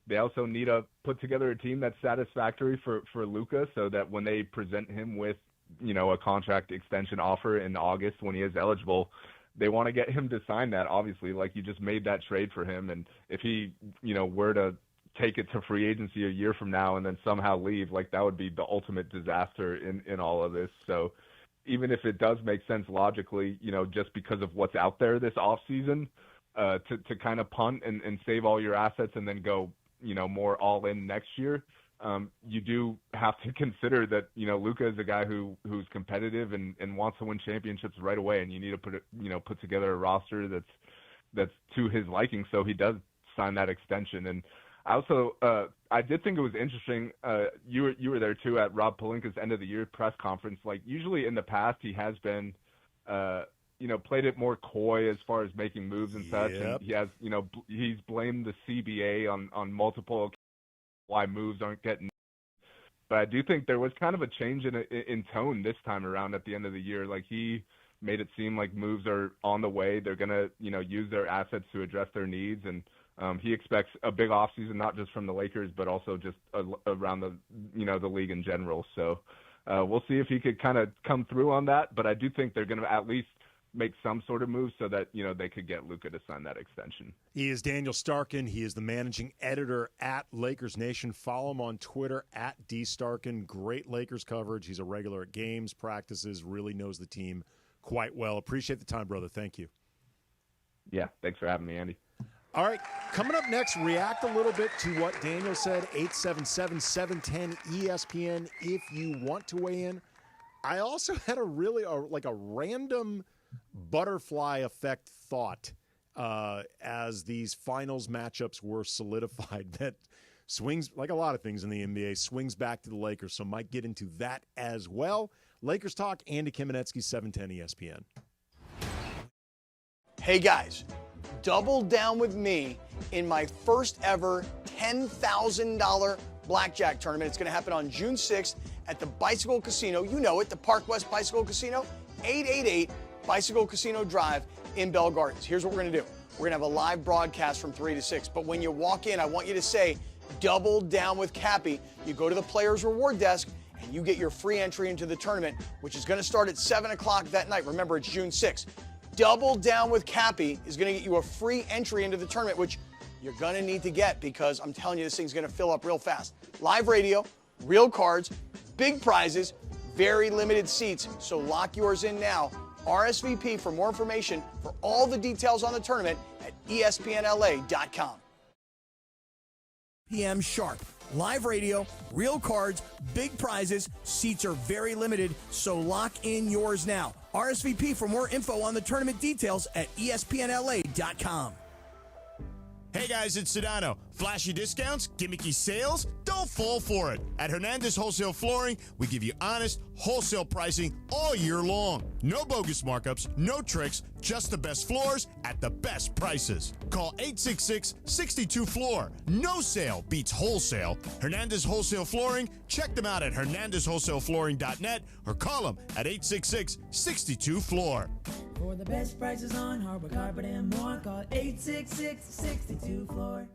they also need to put together a team that's satisfactory for Luka, so that when they present him with, a contract extension offer in August when he is eligible, they want to get him to sign that. Obviously, like, you just made that trade for him, and if he, were to take it to free agency a year from now and then somehow leave, like, that would be the ultimate disaster in all of this. So, even if it does make sense logically, just because of what's out there this offseason, to kind of punt and save all your assets and then go, more all in next year. You do have to consider that, Luka is a guy who's competitive and wants to win championships right away. And you need to put together a roster that's to his liking. So he does sign that extension. And I also, I did think it was interesting. You were there too at Rob Pelinka's end of the year press conference. Like usually in the past, he has been, played it more coy as far as making moves and such. And he has, he's blamed the CBA on multiple why moves aren't getting. But I do think there was kind of a change in tone this time around at the end of the year. Like he made it seem like moves are on the way. They're gonna, use their assets to address their needs, and he expects a big offseason, not just from the Lakers, but also just around the, the league in general. So we'll see if he could kind of come through on that. But I do think they're going to at least make some sort of move so that, they could get Luka to sign that extension. He is Daniel Starkin. He is the managing editor at Lakers Nation. Follow him on Twitter at @DStarkin. Great Lakers coverage. He's a regular at games, practices, really knows the team quite well. Appreciate the time, brother. Thank you. Yeah, thanks for having me, Andy. All right, coming up next, react a little bit to what Daniel said, 877-710-ESPN if you want to weigh in. I also had a random butterfly effect thought as these finals matchups were solidified that swings, like a lot of things in the NBA, swings back to the Lakers, so might get into that as well. Lakers Talk, Andy Kamenetsky, 710 ESPN. Hey guys, double down with me in my first ever $10,000 blackjack tournament. It's going to happen on June 6th at the Bicycle Casino. You know it, the Park West Bicycle Casino, 888 Bicycle Casino Drive in Bell Gardens. Here's what we're going to do. We're going to have a live broadcast from 3 to 6. But when you walk in, I want you to say, double down with Cappy. You go to the Players Reward Desk, and you get your free entry into the tournament, which is going to start at 7 o'clock that night. Remember, it's June 6th. Double down with Cappy is going to get you a free entry into the tournament, which you're going to need to get because I'm telling you, this thing's going to fill up real fast. Live radio, real cards, big prizes, very limited seats. So lock yours in now. RSVP for more information for all the details on the tournament at ESPNLA.com. PM sharp. Live radio, real cards, big prizes. Seats are very limited, so lock in yours now. RSVP for more info on the tournament details at ESPNLA.com. Hey guys, it's Sedano. Flashy discounts, gimmicky sales? Don't fall for it. At Hernandez Wholesale Flooring, we give you honest, wholesale pricing all year long. No bogus markups, no tricks, just the best floors at the best prices. Call 866-62-FLOOR. No sale beats wholesale. Hernandez Wholesale Flooring, check them out at hernandezwholesaleflooring.net or call them at 866-62-FLOOR. For the best prices on hardwood, carpet, and more, call 866-62-FLOOR.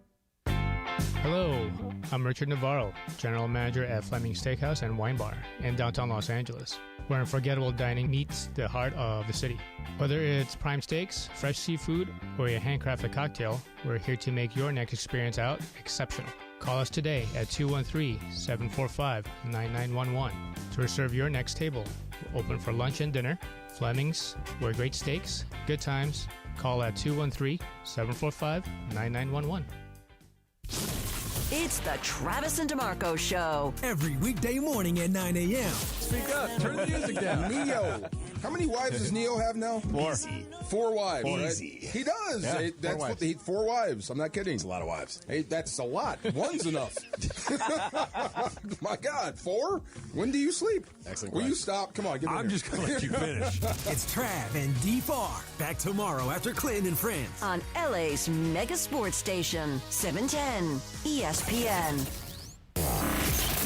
Hello, I'm Richard Navarro, General Manager at Fleming Steakhouse and Wine Bar in downtown Los Angeles, where unforgettable dining meets the heart of the city. Whether it's prime steaks, fresh seafood, or a handcrafted cocktail, we're here to make your next experience out exceptional. Call us today at 213-745-9911 to reserve your next table. We're open for lunch and dinner. Fleming's, where great steaks, good times. Call at 213-745-9911. It's the Travis and DeMarco Show. Every weekday morning at 9 a.m. Speak up. Turn the music down. Neo. How many wives does Neo have now? 4. 4 wives. Easy. Right? He does. Yeah, Hey, that's 4 wives. what he 4 wives. I'm not kidding. It's a lot of wives. Hey, that's a lot. One's enough. My God, 4? When do you sleep? Excellent Will you question. stop? Come on, give me. I'm just gonna let you finish. It's Trav and D-Far. Back tomorrow after Clinton and Friends. On LA's mega sports station, 710 ESPN.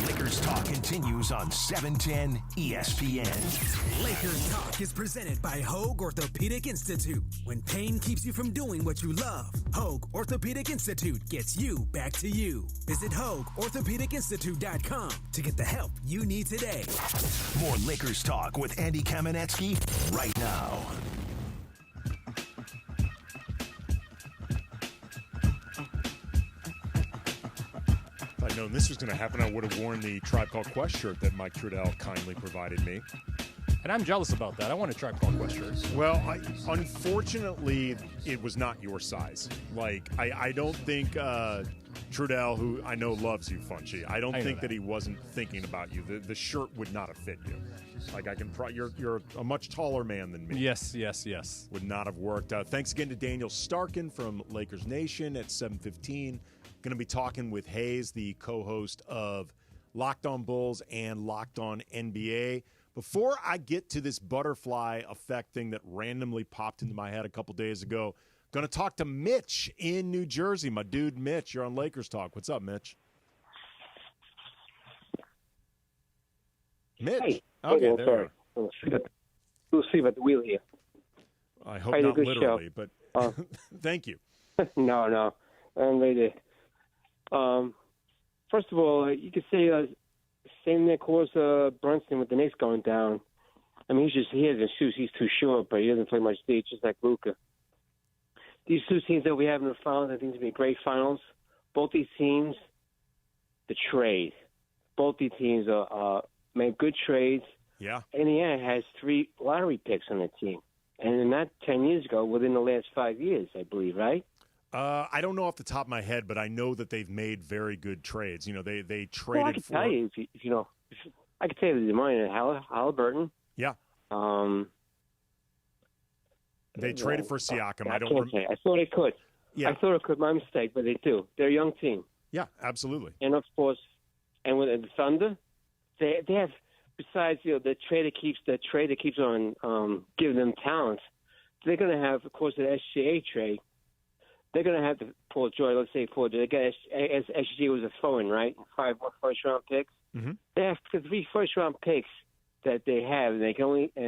Lakers Talk continues on 710 ESPN. Lakers Talk is presented by Hoag Orthopedic Institute. When pain keeps you from doing what you love, Hoag Orthopedic Institute gets you back to you. Visit HoagOrthopedicInstitute.com to get the help you need today. More Lakers Talk with Andy Kamenetsky right now. If I'd known this was going to happen, I would have worn the Tribe Called Quest shirt that Mike Trudell kindly provided me. And I'm jealous about that. I want to try Paul Quest shirts. Well, unfortunately, it was not your size. Like, I don't think Trudell, who I know loves you, Funchy, I don't think that he wasn't thinking about you. The shirt would not have fit you. Like, I can you're a much taller man than me. Yes. Would not have worked. Thanks again to Daniel Starkin from Lakers Nation at 7:15. Going to be talking with Haize, the co-host of Locked On Bulls and Locked On NBA. Before I get to this butterfly effect thing that randomly popped into my head a couple days ago, going to talk to Mitch in New Jersey. My dude, Mitch, you're on Lakers Talk. What's up, Mitch? Mitch. Hey. Okay, there you go. We'll see about the wheel here. I hope not literally, but thank you. No. I'm ready. First of all, you could say same that caused Brunson with the Knicks going down. I mean, he has issues. He's too short, but he doesn't play much D, just like Luka. These two teams that we have in the finals, I think it's going to be great finals. Both these teams, the trade. Both these teams made good trades. Yeah. Indiana has 3 lottery picks on the team. And not 10 years ago, within the last 5 years, I believe, right? I don't know off the top of my head, but I know that they've made very good trades. You know, they traded well, I can for. Tell you, if you know, I can tell you the money at Halliburton. Yeah. They traded for Siakam. I don't. I thought they could. Yeah. I thought it could. My mistake, but they do. They're a young team. Yeah, absolutely. And of course, and with the Thunder, they have. Besides, the trader keeps on giving them talent. They're going to have, of course, the SGA trade. They're going to have the Paul George. Let's say Paul George. SGA was a foreign, right? 5 first-round picks. Mm-hmm. They have 3 first-round picks that they have, and they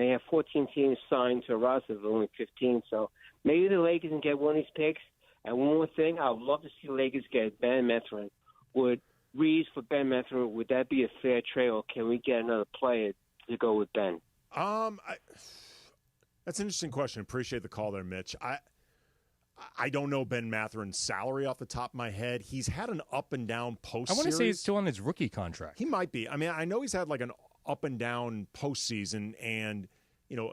have 14 teams signed to a roster of only 15. So maybe the Lakers can get one of these picks. And one more thing, I would love to see the Lakers get Ben Mathurin. Would Reeves for Ben Mathurin, would that be a fair trade, or can we get another player to go with Ben? That's an interesting question. Appreciate the call there, Mitch. I don't know Ben Mathurin's salary off the top of my head. He's had an up and down post. I want to say he's still on his rookie contract. He might be. I mean, I know he's had like an up and down postseason, and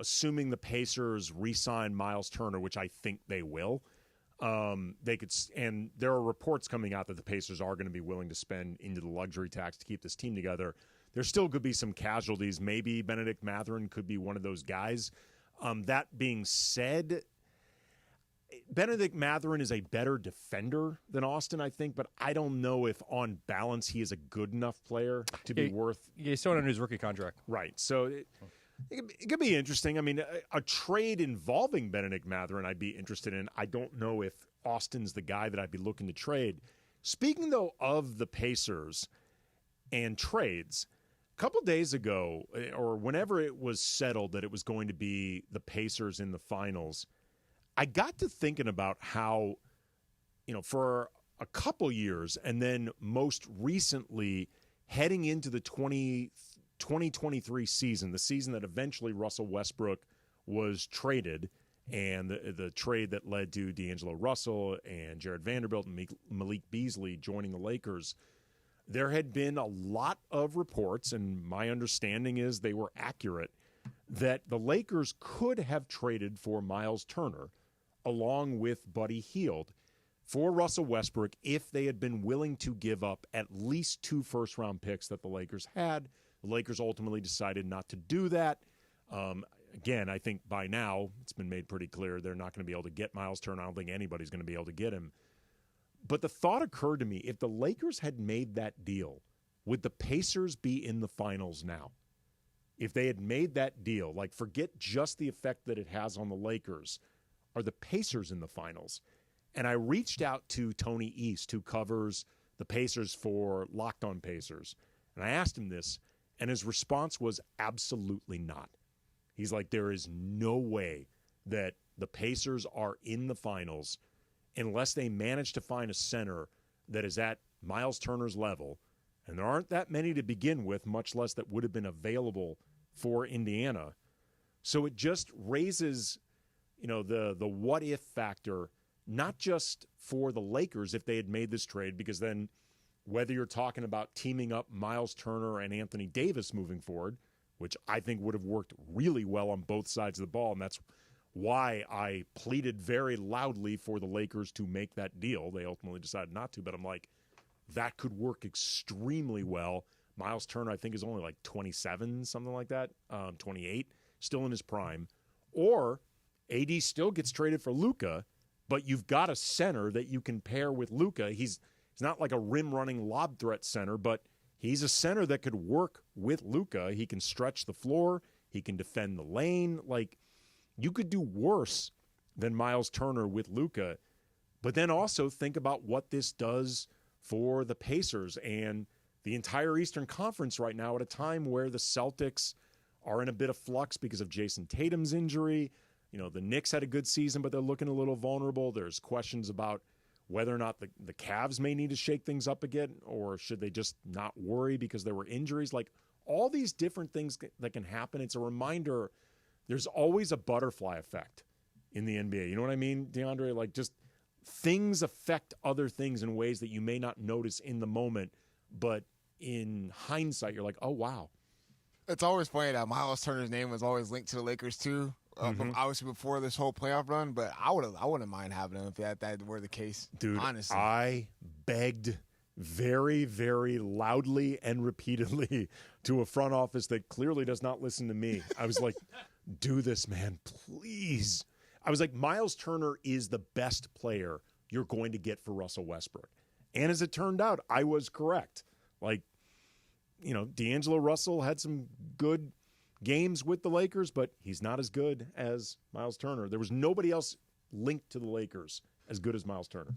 assuming the Pacers re-sign Miles Turner, which I think they will, they could. And there are reports coming out that the Pacers are going to be willing to spend into the luxury tax to keep this team together. There still could be some casualties. Maybe Benedict Mathurin could be one of those guys. That being said, Benedict Mathurin is a better defender than Austin, I think, but I don't know if on balance he is a good enough player to be worth. Yeah, he's still under his rookie contract. Right. So it could be interesting. I mean, a trade involving Benedict Mathurin I'd be interested in. I don't know if Austin's the guy that I'd be looking to trade. Speaking, though, of the Pacers and trades, a couple days ago, or whenever it was settled that it was going to be the Pacers in the finals, I got to thinking about how, for a couple years and then most recently heading into the 2023 season, the season that eventually Russell Westbrook was traded, and the trade that led to D'Angelo Russell and Jared Vanderbilt and Malik Beasley joining the Lakers, there had been a lot of reports, and my understanding is they were accurate, that the Lakers could have traded for Miles Turner along with Buddy Hield for Russell Westbrook if they had been willing to give up at least 2 first-round picks that the Lakers had. The Lakers ultimately decided not to do that. Again, I think by now it's been made pretty clear they're not going to be able to get Miles Turner. I don't think anybody's going to be able to get him. But the thought occurred to me, if the Lakers had made that deal, would the Pacers be in the finals now? If they had made that deal, like forget just the effect that it has on the Lakers, are the Pacers in the finals? And I reached out to Tony East, who covers the Pacers for Locked On Pacers. And I asked him this, and his response was absolutely not. He's like, there is no way that the Pacers are in the finals unless they manage to find a center that is at Miles Turner's level. And there aren't that many to begin with, much less that would have been available for Indiana. So it just raises, the what-if factor, not just for the Lakers if they had made this trade, because then whether you're talking about teaming up Miles Turner and Anthony Davis moving forward, which I think would have worked really well on both sides of the ball, and that's why I pleaded very loudly for the Lakers to make that deal. They ultimately decided not to, but I'm like, that could work extremely well. Miles Turner, I think, is only like 27, something like that, 28, still in his prime. Or AD still gets traded for Luka, but you've got a center that you can pair with Luka. He's not like a rim-running lob threat center, but he's a center that could work with Luka. He can stretch the floor. He can defend the lane. Like, you could do worse than Miles Turner with Luka. But then also think about what this does for the Pacers and the entire Eastern Conference right now at a time where the Celtics are in a bit of flux because of Jason Tatum's injury. You know, the Knicks had a good season, but they're looking a little vulnerable. There's questions about whether or not the Cavs may need to shake things up again, or should they just not worry because there were injuries. Like, all these different things that can happen. It's a reminder there's always a butterfly effect in the NBA. You know what I mean, DeAndre? Like, just things affect other things in ways that you may not notice in the moment, but in hindsight, you're like, oh, wow. It's always funny that Miles Turner's name was always linked to the Lakers, too. Obviously before this whole playoff run, but I wouldn't mind having him if that were the case. Dude, honestly, I begged very, very loudly and repeatedly to a front office that clearly does not listen to me. I was like, do this, man, please. I was like, Miles Turner is the best player you're going to get for Russell Westbrook. And as it turned out, I was correct. Like, you know, D'Angelo Russell had some good games with the Lakers, but he's not as good as Miles Turner. There was nobody else linked to the Lakers as good as Miles Turner.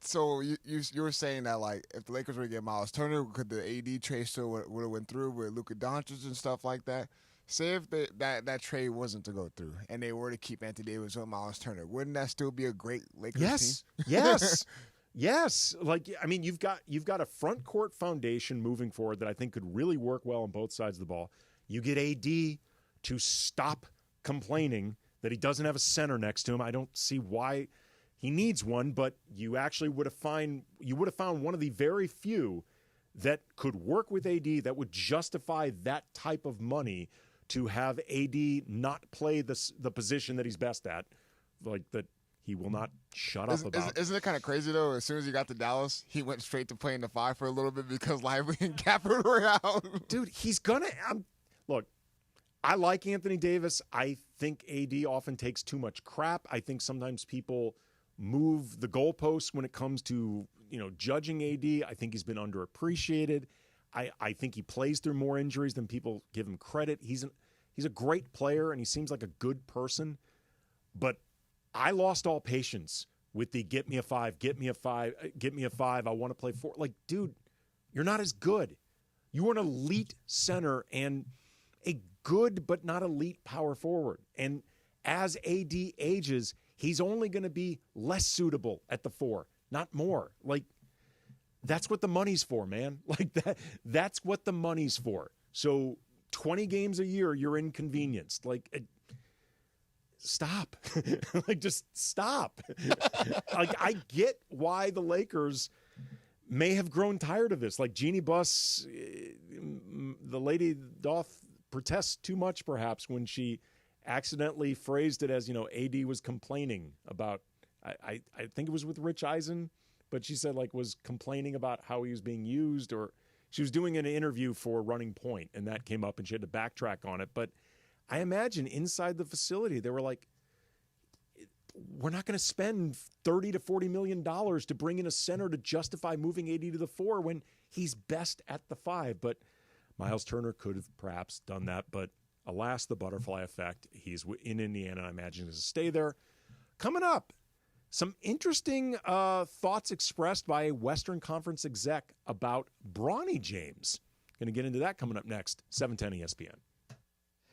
So you were saying that, like, if the Lakers were to get Miles Turner, could the AD trade still would have went through with Luka Doncic and stuff like that? Say if that trade wasn't to go through and they were to keep Anthony Davis with Miles Turner, wouldn't that still be a great Lakers team? Yes. Yes. Like, I mean, you've got a front court foundation moving forward that I think could really work well on both sides of the ball. You get AD to stop complaining that he doesn't have a center next to him. I don't see why he needs one, but you actually would have found one of the very few that could work with AD that would justify that type of money to have AD not play the position that he's best at, like that he will not shut up about. Isn't it kind of crazy, though? As soon as he got to Dallas, he went straight to playing the 5 for a little bit because Lively and Gafford were out. Dude, he's going to look, I like Anthony Davis. I think AD often takes too much crap. I think sometimes people move the goalposts when it comes to, you know, judging AD. I think he's been underappreciated. I think he plays through more injuries than people give him credit. He's a great player, and he seems like a good person. But I lost all patience with the get me a 5, get me a 5, I want to play 4. Like, dude, you're not as good. You are an elite center and a good but not elite power forward. And as AD ages, he's only going to be less suitable at the 4, not more. Like, that's what the money's for, man. Like, that's what the money's for. So 20 games a year, you're inconvenienced. Like, stop. Like, just stop. Like, I get why the Lakers may have grown tired of this. Like, Jeannie Buss, the lady doth protest too much, perhaps, when she accidentally phrased it as, you know, AD was complaining about, I think it was with Rich Eisen, but she said, like, was complaining about how he was being used, or she was doing an interview for Running Point, and that came up, and she had to backtrack on it. But I imagine inside the facility, they were like, we're not going to spend $30 to $40 million to bring in a center to justify moving AD to the 4 when he's best at the 5. But Miles Turner could have perhaps done that. But alas, the butterfly effect. He's in Indiana. I imagine he's going to stay there. Coming up, some interesting thoughts expressed by a Western Conference exec about Bronny James. Going to get into that coming up next, 710 ESPN.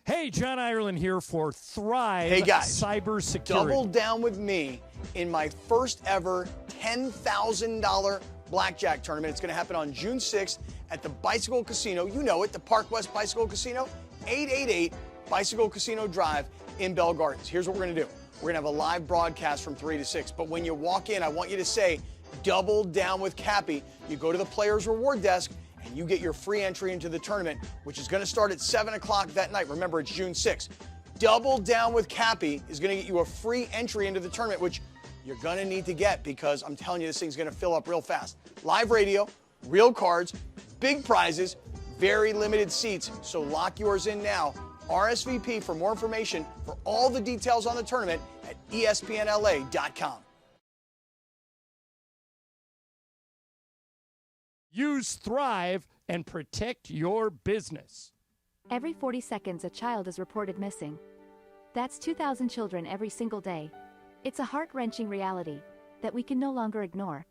Hey, John Ireland here for Thrive Hey guys, Cybersecurity. Double down with me in my first ever $10,000 blackjack tournament. It's going to happen on June 6th at the Bicycle Casino. You know it, the Park West Bicycle Casino, 888 Bicycle Casino Drive in Bell Gardens. Here's what we're going to do. We're going to have a live broadcast from 3 to 6. But when you walk in, I want you to say, double down with Cappy. You go to the Players Reward Desk, and you get your free entry into the tournament, which is going to start at 7 o'clock that night. Remember, it's June 6th. Double Down with Cappy is going to get you a free entry into the tournament, which you're going to need to get because I'm telling you, this thing's going to fill up real fast. Live radio, real cards, big prizes, very limited seats, so lock yours in now. RSVP for more information for all the details on the tournament at espnla.com. Use Thrive and protect your business. Every 40 seconds, a child is reported missing. That's 2,000 children every single day. It's a heart-wrenching reality that we can no longer ignore.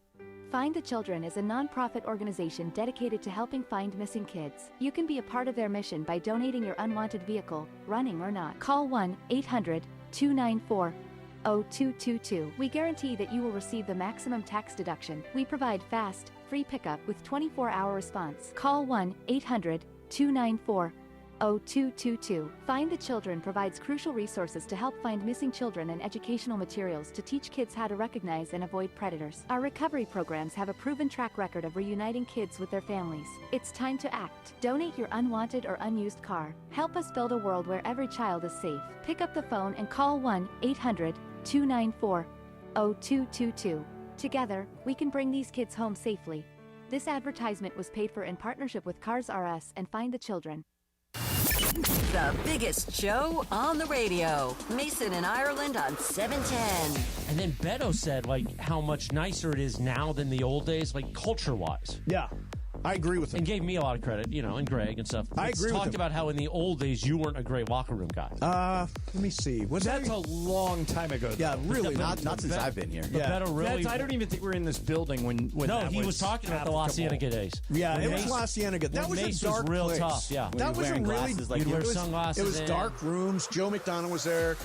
Find the Children is a non-profit organization dedicated to helping find missing kids. You can be a part of their mission by donating your unwanted vehicle, running or not. Call 1-800-294-0222. We guarantee that you will receive the maximum tax deduction. We provide fast, free pickup with 24-hour response. Call 1-800-294-0222. Find the Children provides crucial resources to help find missing children and educational materials to teach kids how to recognize and avoid predators. Our recovery programs have a proven track record of reuniting kids with their families. It's time to act. Donate your unwanted or unused car. Help us build a world where every child is safe. Pick up the phone and call 1-800-294-0222. Together, we can bring these kids home safely. This advertisement was paid for in partnership with Cars R Us and Find the Children. The biggest show on the radio. Mason and Ireland on 710. And then Beto said, like, how much nicer it is now than the old days, like, culture-wise. Yeah. I agree with him. And gave me a lot of credit, you know, and Greg and stuff. I agree with talked him. about how in the old days you weren't a great locker room guy. Let me see. That's a long time ago. Yeah, really. Not since I've been here. Yeah. Beto really, I don't even think we're in this building when no, that he was talking about the La Cienega days. Yeah, When it was Mace- La Cienega. That when was Mace a dark real place. tough, yeah. That was a really... You'd wear sunglasses. It was in. dark rooms. Joe McDonough was there.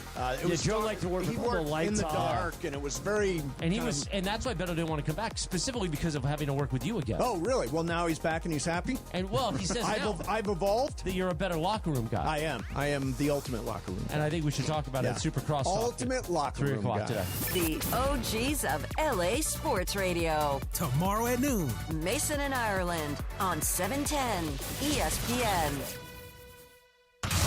It was Joe dark. liked to work He with all the worked lights in the on. dark, and it was very... And and that's why Beto didn't want to come back, specifically because of having to work with you again. Oh, really? Well, now he's back and he's happy? And, well, he says now I've evolved. that you're a better locker room guy. I am. I am the ultimate locker room guy. And I think we should talk about it at Supercross Talk Ultimate locker 3 room o'clock guy. today. The OGs of LA Sports Radio. Tomorrow at noon. Mason and Ireland on 710 ESPN.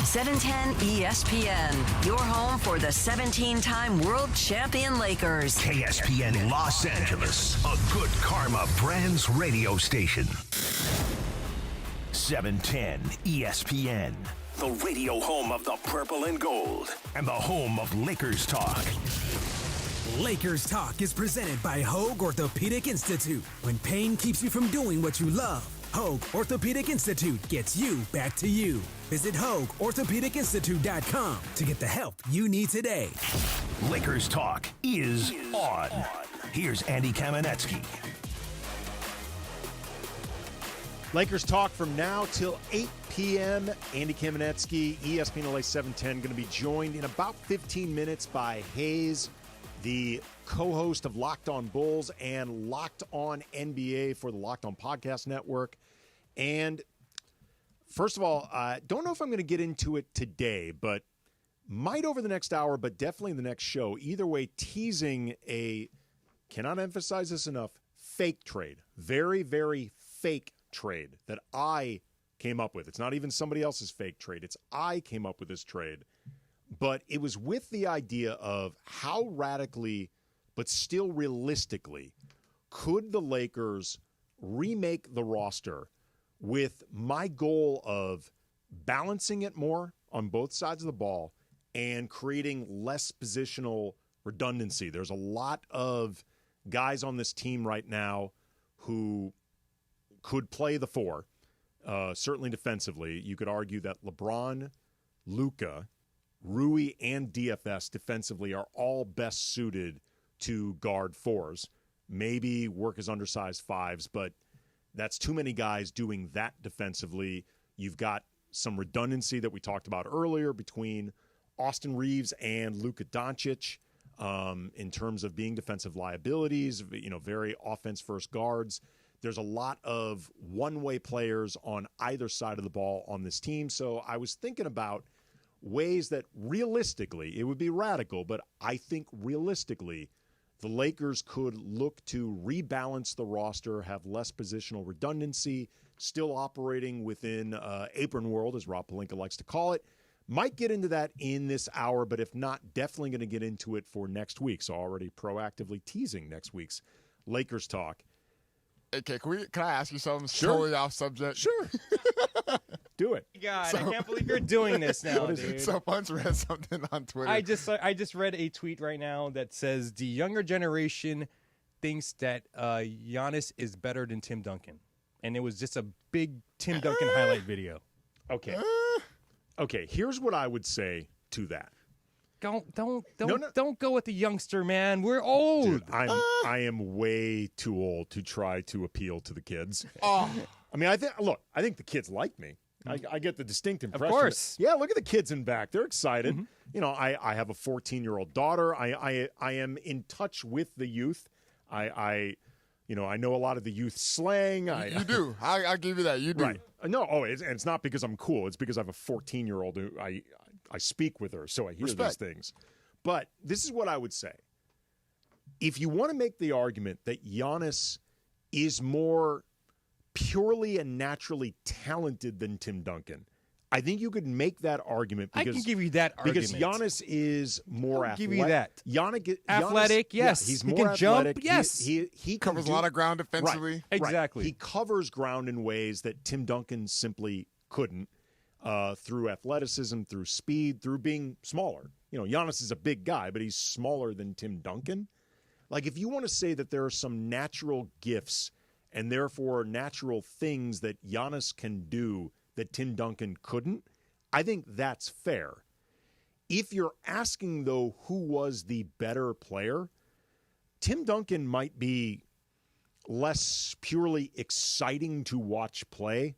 710 ESPN, your home for the 17-time world champion Lakers. KSPN Los Angeles, a good karma brands radio station. 710 ESPN, the radio home of the purple and gold, and the home of Lakers talk. Lakers Talk is presented by Hoag Orthopedic Institute. When pain keeps you from doing what you love, Hoag Orthopedic Institute gets you back to you. Visit HoagOrthopedicInstitute.com to get the help you need today. Lakers talk is on. Here's Andy Kamenetsky. Lakers talk from now till 8 p.m. Andy Kamenetsky, ESPN LA 710, going to be joined in about 15 minutes by Haize, the co-host of Locked On Bulls and Locked On NBA for the Locked On Podcast Network. And first of all, I don't know if I'm going to get into it today, but might over the next hour, but definitely in the next show. Either way, teasing a, cannot emphasize this enough, fake trade. Very, very fake trade that I came up with. It's not even somebody else's fake trade. It's I came up with this trade. But it was with the idea of how radically, but still realistically, could the Lakers remake the roster with my goal of balancing it more on both sides of the ball and creating less positional redundancy. There's a lot of guys on this team right now who could play the four, certainly defensively. You could argue that LeBron, Luka, Rui, and DFS defensively are all best suited to guard fours. Maybe work as undersized fives, but that's too many guys doing that defensively. You've got some redundancy that we talked about earlier between Austin Reeves and Luka Doncic in terms of being defensive liabilities, very offense-first guards. There's a lot of one-way players on either side of the ball on this team. So I was thinking about ways that realistically, it would be radical, but I think realistically, the Lakers could look to rebalance the roster, have less positional redundancy, still operating within apron world, as Rob Pelinka likes to call it. Might get into that in this hour, but if not, definitely going to get into it for next week. So already proactively teasing next week's Lakers talk. Okay, can I ask you something? Sure. Totally off subject. Sure. Do it. God, I can't believe you're doing this now, dude. So Punch read something on Twitter. I just read a tweet right now that says the younger generation thinks that Giannis is better than Tim Duncan, and it was just a big Tim Duncan highlight video. Okay. Okay, here's what I would say to that. Don't go with the youngster, man. We're old. Dude, I am way too old to try to appeal to the kids. I mean, I think the kids like me. I get the distinct impression. Of course. Yeah, look at the kids in back. They're excited. You know, I have a 14-year-old daughter. I am in touch with the youth. I know a lot of the youth slang. You do. I give you that. You do. Right. No, it's not because I'm cool. It's because I have a 14-year-old who I speak with her, so I hear these things. But this is what I would say. If you want to make the argument that Giannis is more purely and naturally talented than Tim Duncan, I think you could make that argument. Because, I can give you that argument. Because Giannis is more athletic. Give you that. Giannis, Athletic, yes. He's He more can athletic. jump, yes. He covers a lot of ground defensively. Right, exactly. Right. He covers ground in ways that Tim Duncan simply couldn't, through athleticism, through speed, through being smaller. You know, Giannis is a big guy, but he's smaller than Tim Duncan. Like, if you want to say that there are some natural gifts and therefore natural things that Giannis can do that Tim Duncan couldn't, I think that's fair. If you're asking, though, who was the better player, Tim Duncan might be less purely exciting to watch play.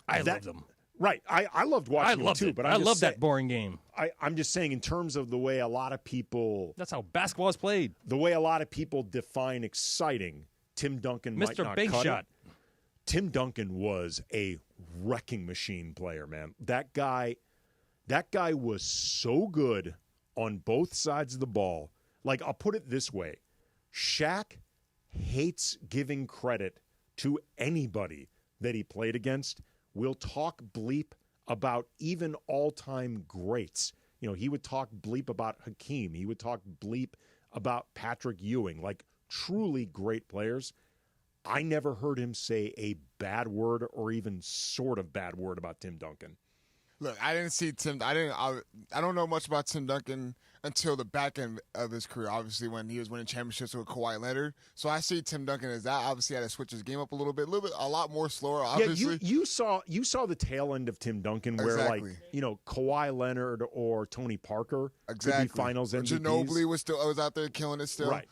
I loved him. Right. I loved watching him, too. But I love that boring game. I'm just saying in terms of the way a lot of people... That's how basketball is played. The way a lot of people define exciting, Tim Duncan might not Bank cut Shot. it. Tim Duncan was a wrecking machine player, man. That guy was so good on both sides of the ball. Like, I'll put it this way. Shaq hates giving credit to anybody that he played against. We'll talk bleep about even all-time greats. You know, he would talk bleep about Hakeem. He would talk bleep about Patrick Ewing, like truly great players. I never heard him say a bad word or even sort of bad word about Tim Duncan. Look, I didn't see Tim. I don't know much about Tim Duncan until the back end of his career. Obviously, when he was winning championships with Kawhi Leonard. So I see Tim Duncan as that. Obviously, had to switch his game up a lot more slower. Obviously, yeah, you saw the tail end of Tim Duncan, where Exactly. like Kawhi Leonard or Tony Parker exactly. could be Finals MVPs. Ginobili was out there killing it still. Right,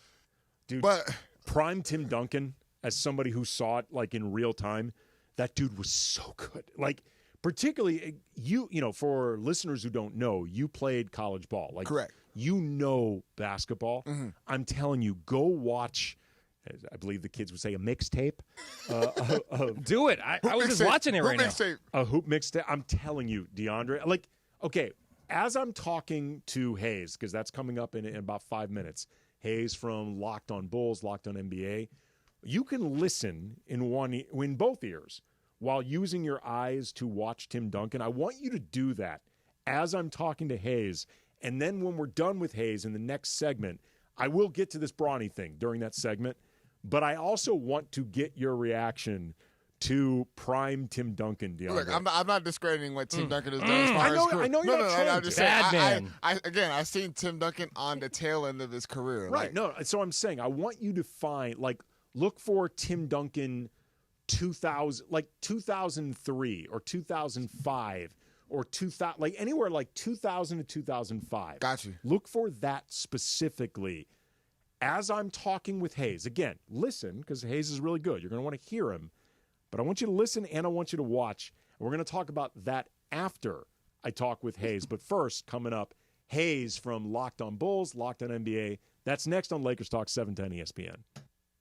dude. But prime Tim Duncan, as somebody who saw it like in real time, that dude was so good. Like, particularly for listeners who don't know, you played college ball. Like, correct. You know basketball. Mm-hmm. I'm telling you, go watch. I believe the kids would say a mixtape. Do it. I was just watching it right now. A hoop mixtape. I'm telling you, DeAndre. Like, okay, as I'm talking to Hayes, because that's coming up in about 5 minutes. Hayes from Locked on Bulls, Locked on NBA. You can listen in both ears while using your eyes to watch Tim Duncan. I want you to do that as I'm talking to Hayes. And then when we're done with Hayes in the next segment, I will get to this Bronny thing during that segment. But I also want to get your reaction to prime Tim Duncan, DeAndre. Look, I'm not discrediting what Tim Duncan has done as far as his career. I know you're not trying I'm just to. saying, I've seen Tim Duncan on the tail end of his career. Right. So I'm saying I want you to find, look for Tim Duncan 2003 or 2005 or 2000, like anywhere like 2000 to 2005. Got you. Look for that specifically. As I'm talking with Hayes, again, listen, because Hayes is really good. You're going to want to hear him. But I want you to listen and I want you to watch. And we're going to talk about that after I talk with Hayes. But first, coming up, Hayes from Locked on Bulls, Locked on NBA. That's next on Lakers Talk 710 ESPN.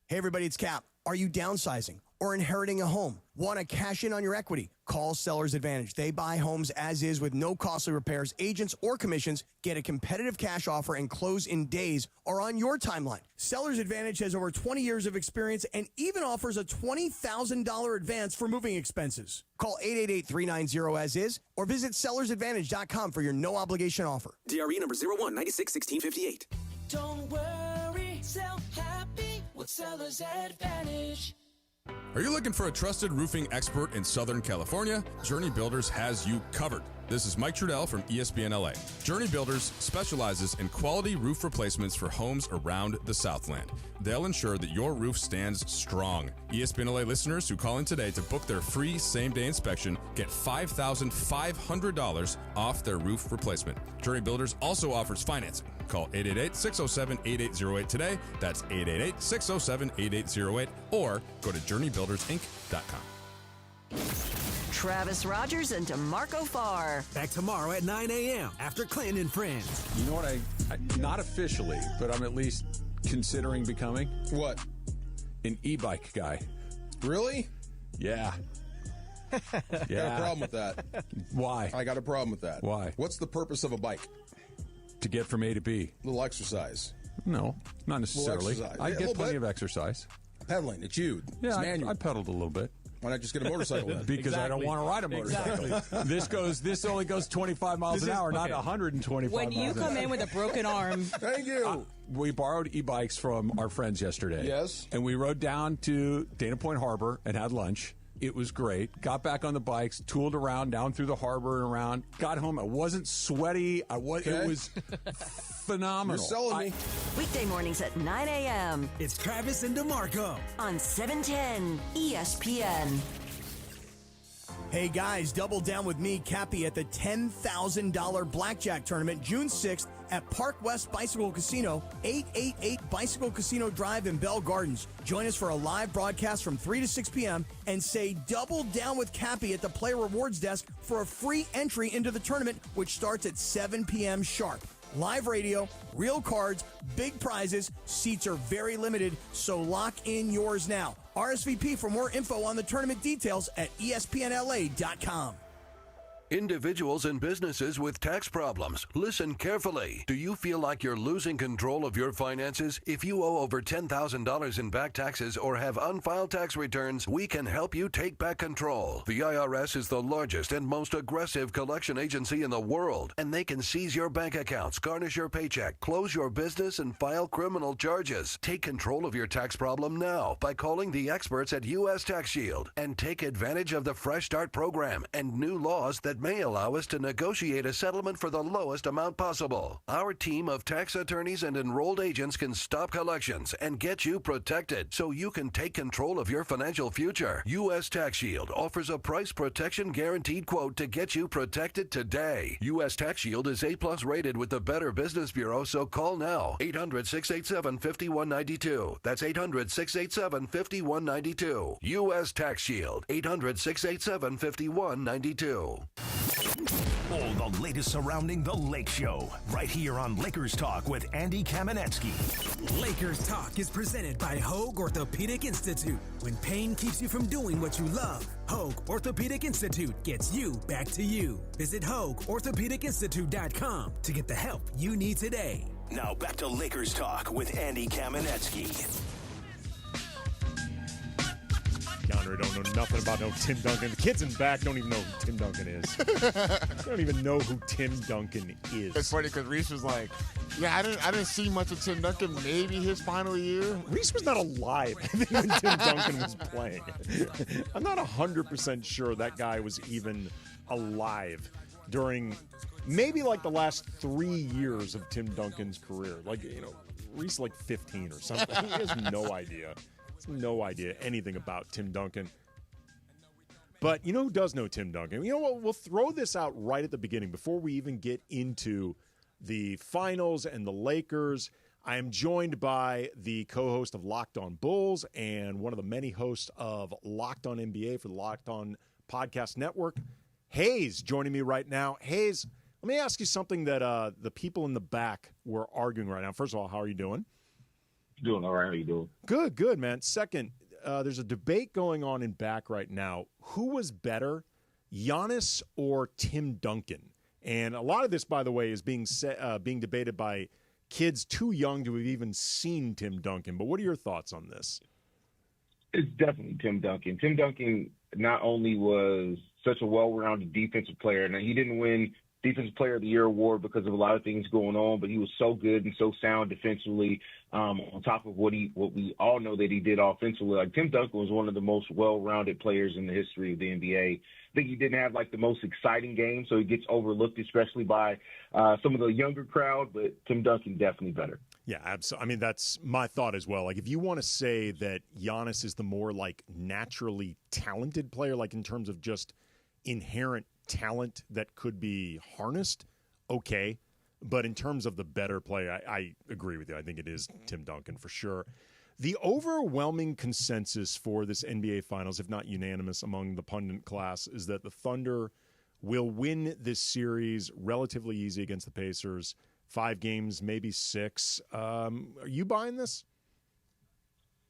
Hey, everybody, it's Cap. Are you downsizing? or inheriting a home? Want to cash in on your equity? Call Seller's Advantage. They buy homes as is with no costly repairs, agents, or commissions. Get a competitive cash offer and close in days or on your timeline. Seller's Advantage has over 20 years of experience and even offers a $20,000 advance for moving expenses. Call 888-390-AS-IS or visit sellersadvantage.com for your no-obligation offer. DRE number 01961658. Don't worry, sell happy with Seller's Advantage. Are you looking for a trusted roofing expert in Southern California? Journey Builders has you covered. This is Mike Trudell from ESPN LA. Journey Builders specializes in quality roof replacements for homes around the Southland. They'll ensure that your roof stands strong. ESPN LA listeners who call in today to book their free same-day inspection get $5,500 off their roof replacement. Journey Builders also offers financing. Call 888-607-8808 today. That's 888-607-8808 or go to journeybuildersinc.com. Travis Rogers and DeMarco Farr. Back tomorrow at 9 a.m. after Clinton and Friends. You know what? I not officially, but I'm at least considering becoming what? An e-bike guy. Really? Yeah. Got a problem with that. Why? I got a problem with that. Why? What's the purpose of a bike? To get from A to B. A little exercise. No, not necessarily. I get plenty of exercise. Pedaling, it's you. Yeah, It's manual. I pedaled a little bit. Why not just get a motorcycle then? Because I don't want to ride a motorcycle. This only goes 25 miles an hour, not 125 When you miles an come hour. in with a broken arm. Thank you. We borrowed e-bikes from our friends yesterday. Yes. And we rode down to Dana Point Harbor and had lunch. It was great. Got back on the bikes, tooled around down through the harbor and around. Got home. I wasn't sweaty. It was phenomenal. You're selling me. Weekday mornings at 9 a.m. It's Travis and DeMarco on 710 ESPN. Hey guys, double down with me, Cappy, at the $10,000 blackjack tournament June 6th at Park West Bicycle Casino, 888 Bicycle Casino Drive in Bell Gardens. Join us for a live broadcast from 3 to 6 p.m. and say double down with Cappy at the Player Rewards Desk for a free entry into the tournament, which starts at 7 p.m. sharp. Live radio, real cards, big prizes. Seats are very limited, so lock in yours now. RSVP for more info on the tournament details at espnla.com. Individuals and businesses with tax problems, listen carefully. Do you feel like you're losing control of your finances? If you owe over $10,000 in back taxes or have unfiled tax returns, we can help you take back control. The IRS is the largest and most aggressive collection agency in the world, and they can seize your bank accounts, garnish your paycheck, close your business, and file criminal charges. Take control of your tax problem now by calling the experts at U.S. Tax Shield and take advantage of the Fresh Start program and new laws that may allow us to negotiate a settlement for the lowest amount possible. Our team of tax attorneys and enrolled agents can stop collections and get you protected so you can take control of your financial future. U.S. Tax Shield offers a price protection guaranteed quote to get you protected today. U.S. Tax Shield is A+ rated with the Better Business Bureau, so call now. 800-687-5192. That's 800-687-5192. U.S. Tax Shield. 800-687-5192. All the latest surrounding the Lake Show, right here on Lakers Talk with Andy Kamenetsky. Lakers Talk is presented by Hoag Orthopedic Institute. When pain keeps you from doing what you love, Hoag Orthopedic Institute gets you back to you. Visit HoagOrthopedicInstitute.com to get the help you need today. Now back to Lakers Talk with Andy Kamenetsky. Yonder don't know nothing about no Tim Duncan. The kids in back don't even know who Tim Duncan is. They don't even know who Tim Duncan is. It's funny because Reese was like, "Yeah, I didn't see much of Tim Duncan. Maybe his final year." Reese was not alive when Tim Duncan was playing. I'm not 100% sure that guy was even alive during maybe like the last 3 years of Tim Duncan's career. Like, you know, Reese like 15 or something. He has no idea. No idea anything about Tim Duncan. But you know who does know Tim Duncan? You know what? We'll throw this out right at the beginning before we even get into the finals and the Lakers. I am joined by the co-host of Locked On Bulls and one of the many hosts of Locked On NBA for the Locked On Podcast Network, Haize, joining me right now. Haize, let me ask you something that the people in the back were arguing right now. First of all, how are you doing? Doing all right. How you doing? Good, man. Second, there's a debate going on in back right now. Who was better, Giannis or Tim Duncan? And a lot of this, by the way, is being debated by kids too young to have even seen Tim Duncan. But what are your thoughts on this? It's definitely Tim Duncan. Tim Duncan not only was such a well-rounded defensive player, and he didn't win Defensive Player of the Year award because of a lot of things going on, but he was so good and so sound defensively, on top of what we all know that he did offensively. Like, Tim Duncan was one of the most well-rounded players in the history of the NBA. I think he didn't have, like, the most exciting game, so he gets overlooked, especially by some of the younger crowd, but Tim Duncan definitely better. Yeah, absolutely. I mean, that's my thought as well. Like, if you want to say that Giannis is the more, like, naturally talented player, like in terms of just inherent talent that could be harnessed, okay. But in terms of the better player, I agree with you. I think it is Tim Duncan for sure. The overwhelming consensus for this NBA Finals, if not unanimous among the pundit class, is that the Thunder will win this series relatively easy against the Pacers. 5 games, maybe 6. Are you buying this?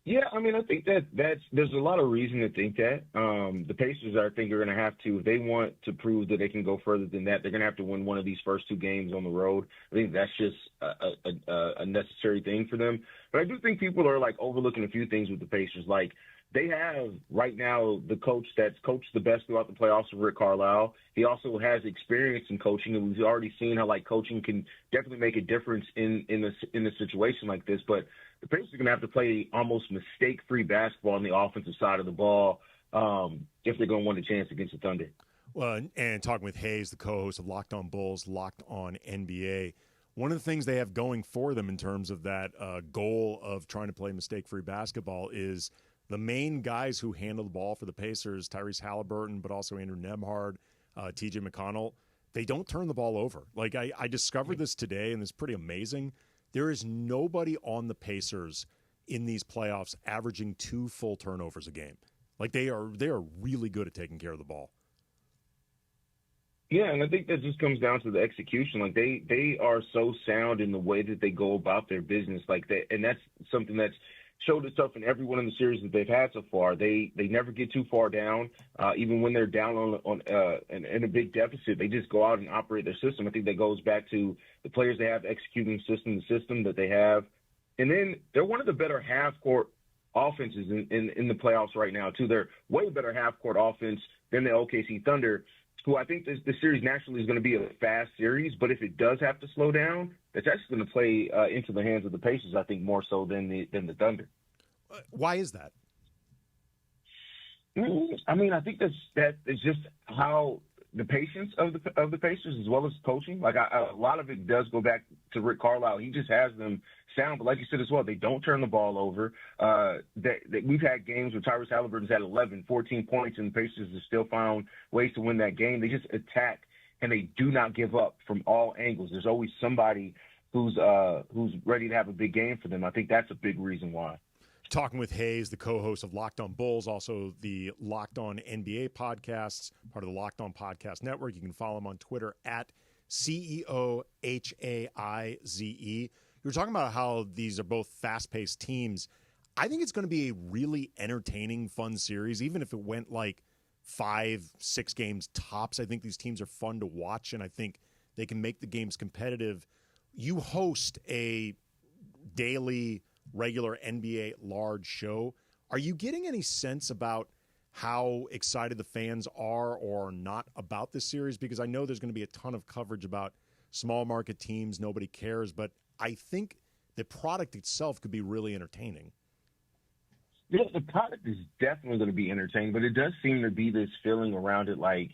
Yeah, I mean, I think there's a lot of reason to think that. The Pacers, I think, are going to have to, if they want to prove that they can go further than that, they're going to have to win one of these first 2 games on the road. I think that's just a necessary thing for them. But I do think people are, like, overlooking a few things with the Pacers. Like, they have right now the coach that's coached the best throughout the playoffs, Rick Carlisle. He also has experience in coaching, and we've already seen how, like, coaching can definitely make a difference in a situation like this. But the Pacers are going to have to play almost mistake-free basketball on the offensive side of the ball if they're going to want a chance against the Thunder. Well, and talking with Haize, the co-host of Locked On Bulls, Locked On NBA, one of the things they have going for them in terms of that goal of trying to play mistake-free basketball is the main guys who handle the ball for the Pacers, Tyrese Halliburton, but also Andrew Nembhard, T.J. McConnell, they don't turn the ball over. Like, I discovered this today, and it's pretty amazing. There is nobody on the Pacers in these playoffs averaging 2 full turnovers a game. Like, they are really good at taking care of the ball. Yeah, and I think that just comes down to the execution. Like, they are so sound in the way that they go about their business. And that's something that's showed itself in every one of the series that they've had so far. They never get too far down, even when they're down in a big deficit. They just go out and operate their system. I think that goes back to the players they have executing the system that they have. And then they're one of the better half-court offenses in the playoffs right now, too. They're way better half-court offense than the OKC Thunder, who I think this series naturally is going to be a fast series. But if it does have to slow down, it's actually going to play into the hands of the Pacers, I think, more so than the Thunder. Why is that? I mean, I think that is just how the patience of the Pacers as well as coaching. Like, a lot of it does go back to Rick Carlisle. He just has them sound, but like you said as well, they don't turn the ball over. We've had games where Tyrese Halliburton's had 11, 14 points, and the Pacers have still found ways to win that game. They just attack, and they do not give up from all angles. There's always somebody who's ready to have a big game for them. I think that's a big reason why. Talking with Haize, the co-host of Locked On Bulls, also the Locked On NBA podcasts, part of the Locked On Podcast Network. You can follow him on Twitter at CEOHAIZE. You were talking about how these are both fast-paced teams. I think it's going to be a really entertaining, fun series, even if it went like 5-6 games tops. I think these teams are fun to watch, and I think they can make the games competitive. You host a daily regular NBA large show. Are you getting any sense about how excited the fans are or not about this series? Because I know there's going to be a ton of coverage about small market teams. Nobody cares, but I think the product itself could be really entertaining. Yeah, the product is definitely going to be entertaining, but it does seem to be this feeling around it like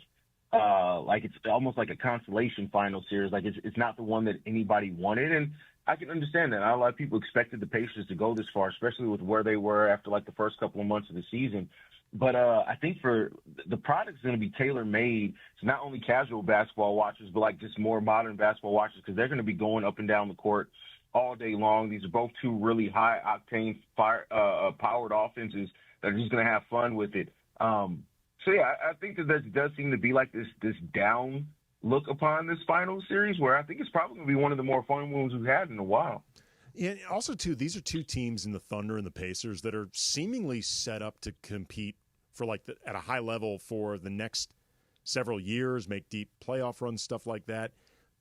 it's almost like a consolation final series. Like, it's not the one that anybody wanted, and I can understand that. Not a lot of people expected the Pacers to go this far, especially with where they were after like the first couple of months of the season. But I think for the product's going to be tailor-made to not only casual basketball watchers, but like just more modern basketball watchers, because they're going to be going up and down the court all day long. These are both two really high-octane powered offenses that are just going to have fun with it. So, yeah, I think that there does seem to be like this down look upon this final series where I think it's probably going to be one of the more fun ones we've had in a while. Yeah, and also, too, these are two teams in the Thunder and the Pacers that are seemingly set up to compete for at a high level for the next several years, make deep playoff runs, stuff like that.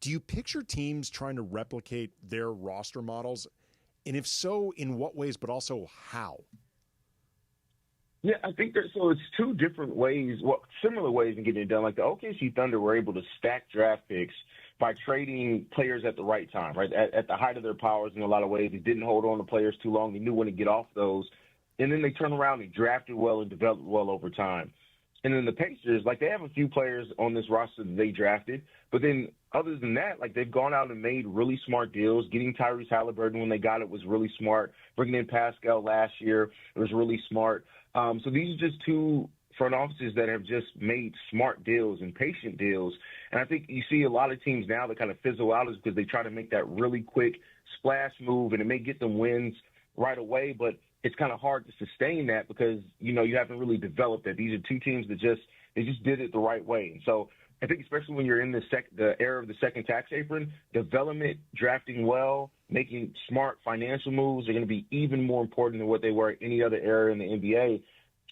Do you picture teams trying to replicate their roster models? And if so, in what ways, but also how? Yeah, I think so it's two different ways, similar ways in getting it done. Like the OKC Thunder were able to stack draft picks by trading players at the right time, right? At the height of their powers in a lot of ways. They didn't hold on to players too long. They knew when to get off those. And then they turned around and drafted well and developed well over time. And then the Pacers, they have a few players on this roster that they drafted. But then other than that, they've gone out and made really smart deals. Getting Tyrese Halliburton when they got it was really smart. Bringing in Pascal last year was really smart. So these are just two front offices that have just made smart deals and patient deals. And I think you see a lot of teams now that kind of fizzle out is because they try to make that really quick splash move, and it may get them wins right away, but it's kind of hard to sustain that because, you haven't really developed that. These are two teams that just did it the right way. And so I think especially when you're in the era of the second tax apron, development, drafting well, making smart financial moves are going to be even more important than what they were at any other era in the NBA.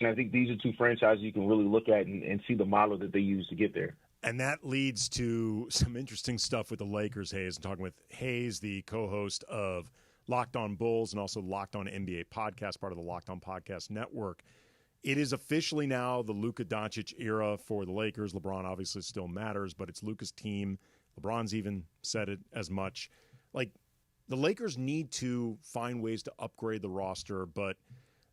And I think these are two franchises you can really look at and see the model that they use to get there. And that leads to some interesting stuff with the Lakers, Haize. I'm talking with Haize, the co-host of Locked On Bulls and also Locked On NBA podcast, part of the Locked On Podcast Network. It is officially now the Luka Doncic era for the Lakers. LeBron obviously still matters, but it's Luka's team. LeBron's even said it as much. The Lakers need to find ways to upgrade the roster, but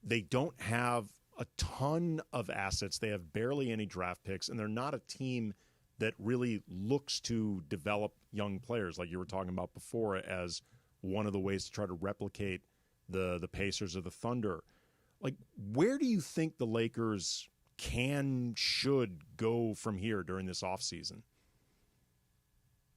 they don't have a ton of assets. They have barely any draft picks, and they're not a team that really looks to develop young players like you were talking about before as one of the ways to try to replicate the Pacers or the Thunder. Where do you think the Lakers should go from here during this offseason?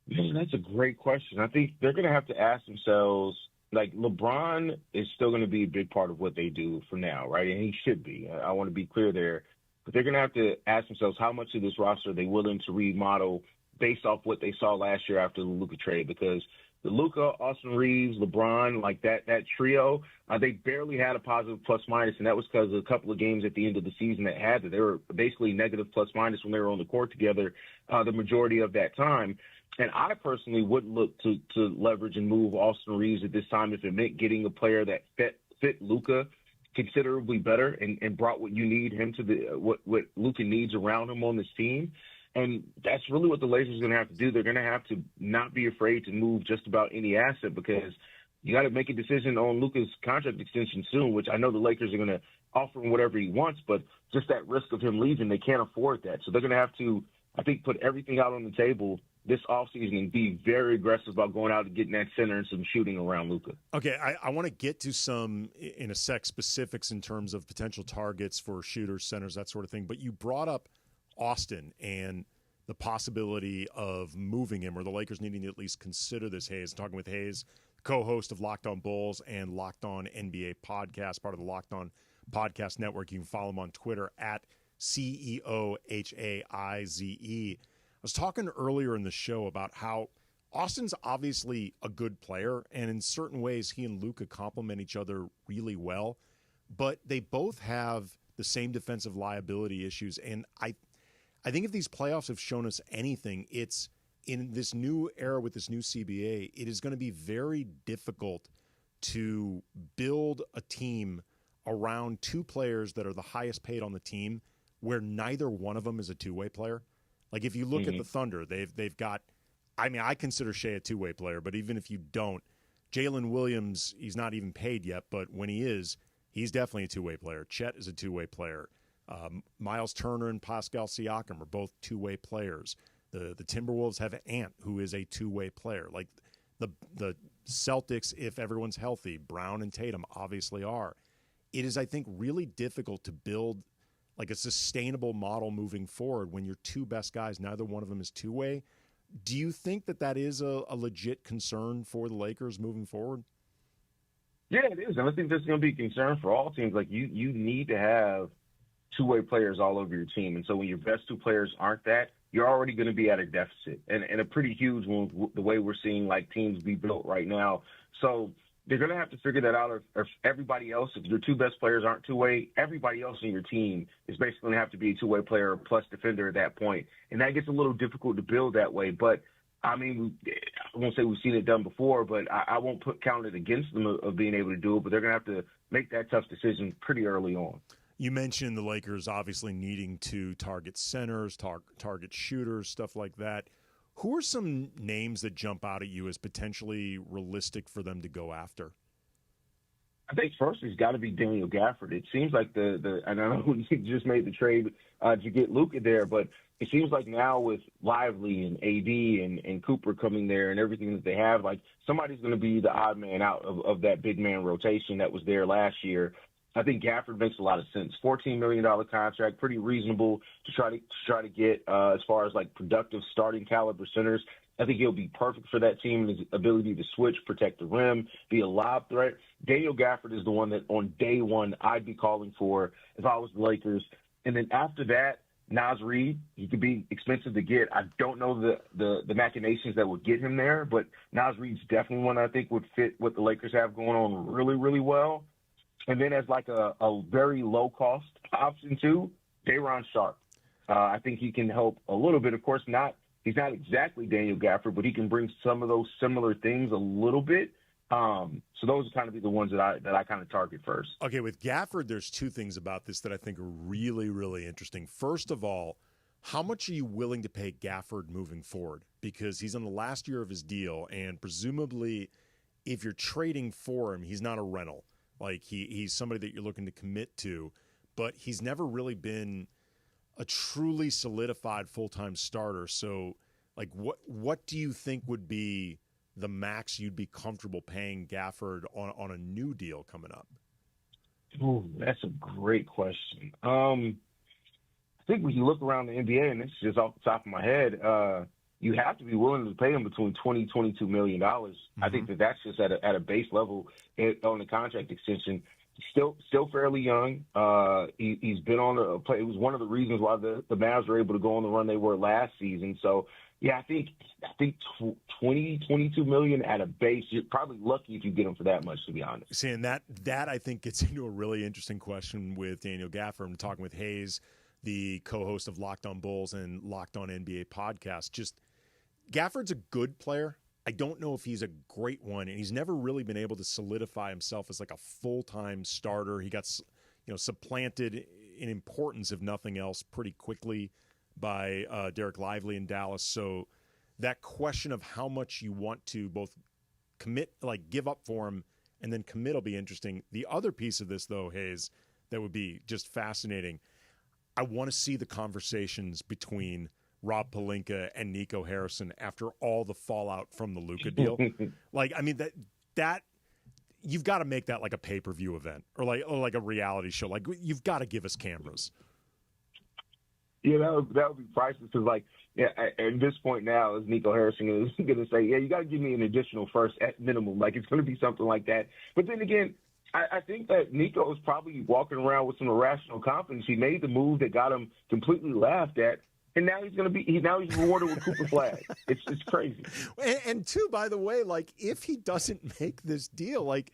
Man, that's a great question. I think they're going to have to ask themselves, LeBron is still going to be a big part of what they do for now, right? And he should be. I want to be clear there. But they're going to have to ask themselves how much of this roster are they willing to remodel based off what they saw last year after the Luka trade, because the Luka, Austin Reeves, LeBron, that trio, they barely had a positive plus-minus, and that was because of a couple of games at the end of the season that had that. They were basically negative plus-minus when they were on the court together the majority of that time. And I personally would look to leverage and move Austin Reeves at this time if it meant getting a player that fit Luka considerably better and brought what you need him to what Luka needs around him on this team. And that's really what the Lakers are going to have to do. They're going to have to not be afraid to move just about any asset because you got to make a decision on Luka's contract extension soon, which I know the Lakers are going to offer him whatever he wants, but just that risk of him leaving, they can't afford that. So they're going to have to, I think, put everything out on the table this offseason and be very aggressive about going out and getting that center and some shooting around Luka. Okay, I want to get to some, in a sec, specifics in terms of potential targets for shooters, centers, that sort of thing. But you brought up Austin and the possibility of moving him, or the Lakers needing to at least consider this. Haize, talking with Haize, co-host of Locked On Bulls and Locked On NBA podcast, part of the Locked On Podcast Network. You can follow him on Twitter at CEOHAIZE. I was talking earlier in the show about how Austin's obviously a good player, and in certain ways he and Luka complement each other really well, but they both have the same defensive liability issues. And I think if these playoffs have shown us anything, it's in this new era with this new CBA, it is going to be very difficult to build a team around two players that are the highest paid on the team where neither one of them is a two-way player. If you look at the Thunder, they've got, I consider Shea a two-way player, but even if you don't, Jalen Williams, he's not even paid yet, but when he is, he's definitely a two-way player. Chet is a two-way player. Miles Turner and Pascal Siakam are both two-way players. The Timberwolves have Ant, who is a two-way player. The Celtics, if everyone's healthy, Brown and Tatum obviously are. It is, I think, really difficult to build a sustainable model moving forward when your two best guys, neither one of them is two-way. Do you think that is a legit concern for the Lakers moving forward? Yeah, it is. And I think that's going to be a concern for all teams. You need to have two-way players all over your team. And so when your best two players aren't that, you're already going to be at a deficit and a pretty huge one the way we're seeing teams be built right now. So they're going to have to figure that out, or everybody else, if your two best players aren't two-way, everybody else in your team is basically going to have to be a two-way player plus defender at that point. And that gets a little difficult to build that way. But, I mean, I won't say we've seen it done before, but I won't count it against them of being able to do it. But they're going to have to make that tough decision pretty early on. You mentioned the Lakers obviously needing to target centers, target shooters, stuff like that. Who are some names that jump out at you as potentially realistic for them to go after? I think first it's got to be Daniel Gafford. It seems like and I know he just made the trade to get Luka there, but it seems like now with Lively and AD and Cooper coming there and everything that they have, like somebody's going to be the odd man out of that big man rotation that was there last year. I think Gafford makes a lot of sense. $14 million contract, pretty reasonable to try to get as far as like productive starting caliber centers. I think he'll be perfect for that team and his ability to switch, protect the rim, be a lob threat. Daniel Gafford is the one that on day one I'd be calling for if I was the Lakers. And then after that, Naz Reid, he could be expensive to get. I don't know the machinations that would get him there, but Naz Reid's definitely one I think would fit what the Lakers have going on really, really well. And then as like a very low-cost option too, Day'Ron Sharpe. I think he can help a little bit. Of course, he's not exactly Daniel Gafford, but he can bring some of those similar things a little bit. So those would kind of be the ones that I kind of target first. Okay, with Gafford, there's two things about this that I think are really, really interesting. First of all, how much are you willing to pay Gafford moving forward? Because he's on the last year of his deal, and presumably if you're trading for him, he's not a rental. Like he's somebody that you're looking to commit to, but he's never really been a truly solidified full-time starter. So, like, what do you think would be the max you'd be comfortable paying Gafford on a new deal coming up? Ooh, that's a great question. I think when you look around the NBA, and this is just off the top of my head, you have to be willing to pay him between $20, $22 million. I think that's just at a base level on the contract extension. Still fairly young. He's been on a play. It was one of the reasons why the Mavs were able to go on the run they were last season. So, yeah, I think 20, 22 million at a base. You're probably lucky if you get him for that much, to be honest. See, and that I think gets into a really interesting question with Daniel Gafford. I'm talking with Haize, the co-host of Locked On Bulls and Locked On NBA podcast. Just Gafford's a good player. I don't know if he's a great one, and he's never really been able to solidify himself as like a full-time starter. He got, supplanted in importance, if nothing else, pretty quickly by Derek Lively in Dallas. So that question of how much you want to both commit, like give up for him, and then commit will be interesting. The other piece of this, though, Haize, that would be just fascinating. I want to see the conversations between Rob Pelinka and Nico Harrison after all the fallout from the Luka deal. Like, I mean, that you've got to make that like a pay-per-view event or like a reality show. Like, you've got to give us cameras. Yeah, that would be priceless. Because, like, at this point now, is Nico Harrison is going to say, yeah, you got to give me an additional first at minimum. Like, it's going to be something like that. But then again, I think that Nico is probably walking around with some irrational confidence. He made the move that got him completely laughed at. And now he's rewarded with Cooper Flag. It's crazy. And two, by the way, like if he doesn't make this deal, like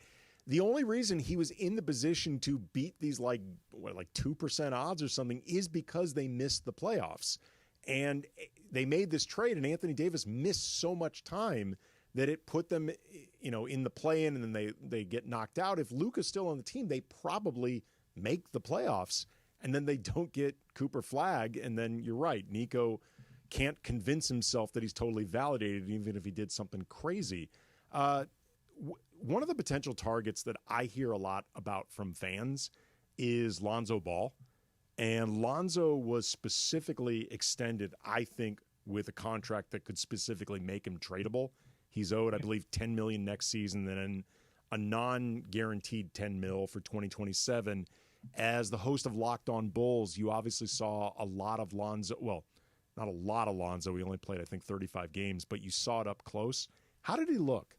the only reason he was in the position to beat these like 2% odds or something is because they missed the playoffs. And they made this trade, and Anthony Davis missed so much time that it put them, in the play-in, and then they get knocked out. If Luka's still on the team, they probably make the playoffs. And then they don't get Cooper Flag, and then you're right. Nico can't convince himself that he's totally validated, even if he did something crazy. One of the potential targets that I hear a lot about from fans is Lonzo Ball. And Lonzo was specifically extended, I think, with a contract that could specifically make him tradable. He's owed, I believe, $10 million next season, then a non-guaranteed $10 million for 2027. As the host of Locked On Bulls, you obviously saw a lot of Lonzo. Well, not a lot of Lonzo. He only played, I think, 35 games, but you saw it up close. How did he look?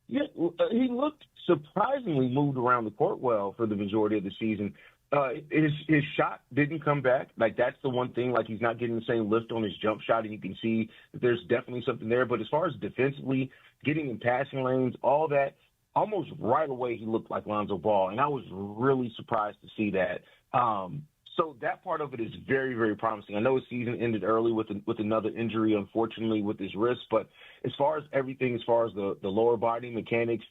Yeah, he looked surprisingly moved around the court well for the majority of the season. His shot didn't come back. Like, that's the one thing. Like, he's not getting the same lift on his jump shot, and you can see that there's definitely something there. But as far as defensively, getting in passing lanes, all that, almost right away he looked like Lonzo Ball, and I was really surprised to see that. So that part of it is very, very promising. I know his season ended early with another injury, unfortunately, with his wrist. But as far as everything, as far as the lower body mechanics,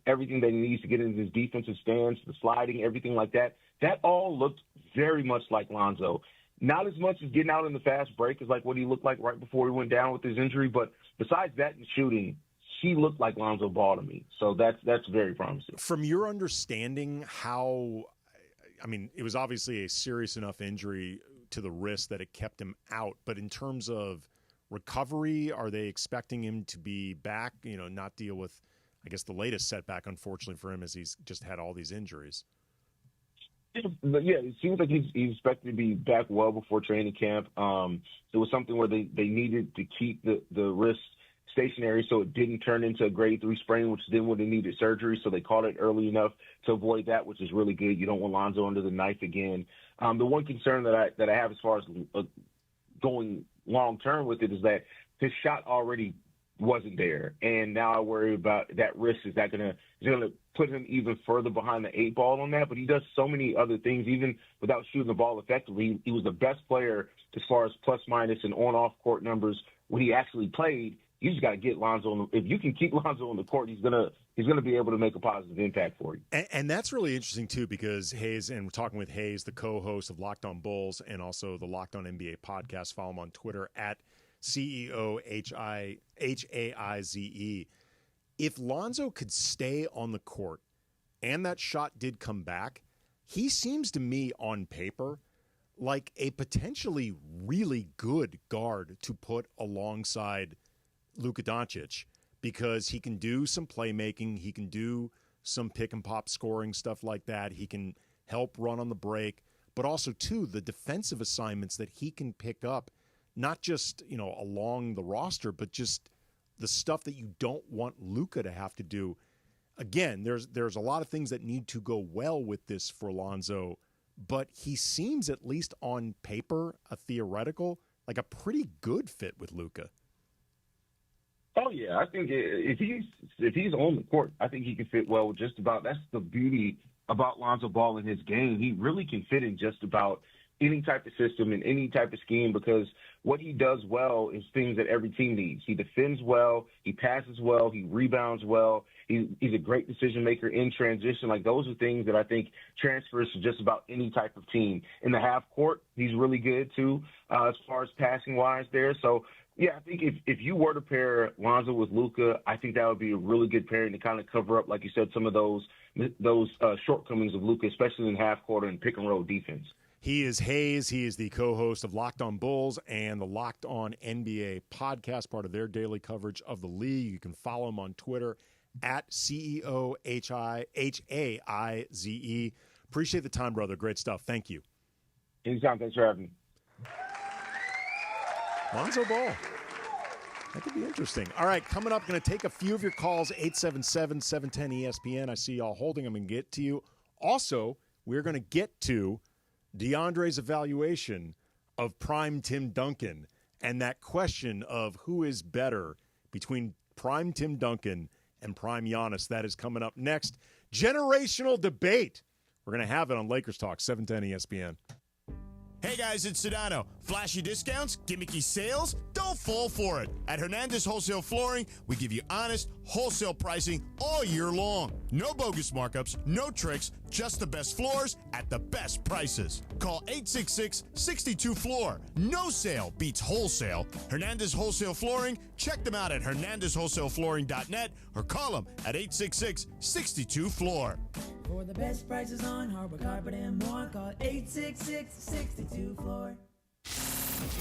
everything that he needs to get into his defensive stance, the sliding, everything like that, that all looked very much like Lonzo. Not as much as getting out in the fast break as like what he looked like right before he went down with his injury. But besides that and shooting, he looked like Lonzo Ball to me. So that's very promising. From your understanding, it was obviously a serious enough injury to the wrist that it kept him out. But in terms of recovery, are they expecting him to be back, not deal with, I guess, the latest setback, unfortunately for him, as he's just had all these injuries? Yeah, it seems like he's expected to be back well before training camp. It was something where they needed to keep the wrist stationary so it didn't turn into a grade 3 sprain, which then would have needed surgery. So they caught it early enough to avoid that, which is really good. You don't want Lonzo under the knife again. The one concern that I have as far as going long term with it is that his shot already wasn't there, and now I worry about that wrist. Is that gonna put him even further behind the 8 ball on that? But he does so many other things, even without shooting the ball effectively. He was the best player as far as plus minus and on off court numbers when he actually played. You just got to get Lonzo. If you can keep Lonzo on the court, he's gonna be able to make a positive impact for you. And that's really interesting too, because Haize, and we're talking with Haize, the co-host of Locked On Bulls and also the Locked On NBA podcast. Follow him on Twitter at CEOHAIZE. If Lonzo could stay on the court and that shot did come back, he seems to me on paper like a potentially really good guard to put alongside Luka Doncic, because he can do some playmaking, he can do some pick and pop scoring, stuff like that. He can help run on the break, but also too the defensive assignments that he can pick up, not just along the roster, but just the stuff that you don't want Luka to have to do. Again, there's a lot of things that need to go well with this for Lonzo, but he seems, at least on paper, a theoretical, like a pretty good fit with Luka. Oh yeah, I think if he's on the court, I think he can fit well with just about. That's the beauty about Lonzo Ball in his game. He really can fit in just about any type of system and any type of scheme, because what he does well is things that every team needs. He defends well, he passes well, he rebounds well. He's a great decision maker in transition. Like, those are things that I think transfers to just about any type of team. In the half court, he's really good too, as far as passing wise there. So yeah, I think if you were to pair Lonzo with Luka, I think that would be a really good pairing to kind of cover up, like you said, some of those shortcomings of Luka, especially in half court and pick and roll defense. He is Haize. He is the co-host of Locked On Bulls and the Locked On NBA podcast, part of their daily coverage of the league. You can follow him on Twitter at CEOHAIZE. Appreciate the time, brother. Great stuff. Thank you. Anytime. Thanks for having me. Lonzo Ball. That could be interesting. All right, coming up, going to take a few of your calls, 877-710-ESPN. I see y'all holding them and get to you. Also, we're going to get to DeAndre's evaluation of prime Tim Duncan and that question of who is better between prime Tim Duncan and prime Giannis. That is coming up next. Generational debate. We're going to have it on Lakers Talk, 710 ESPN. Hey guys, it's Sedano. Flashy discounts, gimmicky sales? Don't fall for it. At Hernandez Wholesale Flooring, we give you honest, wholesale pricing all year long. No bogus markups, no tricks, just the best floors at the best prices. Call 866-62-FLOOR. No sale beats wholesale. Hernandez Wholesale Flooring, check them out at hernandezwholesaleflooring.net or call them at 866-62-FLOOR. For the best prices on hardwood, carpet, and more, call 866-62-FLOOR.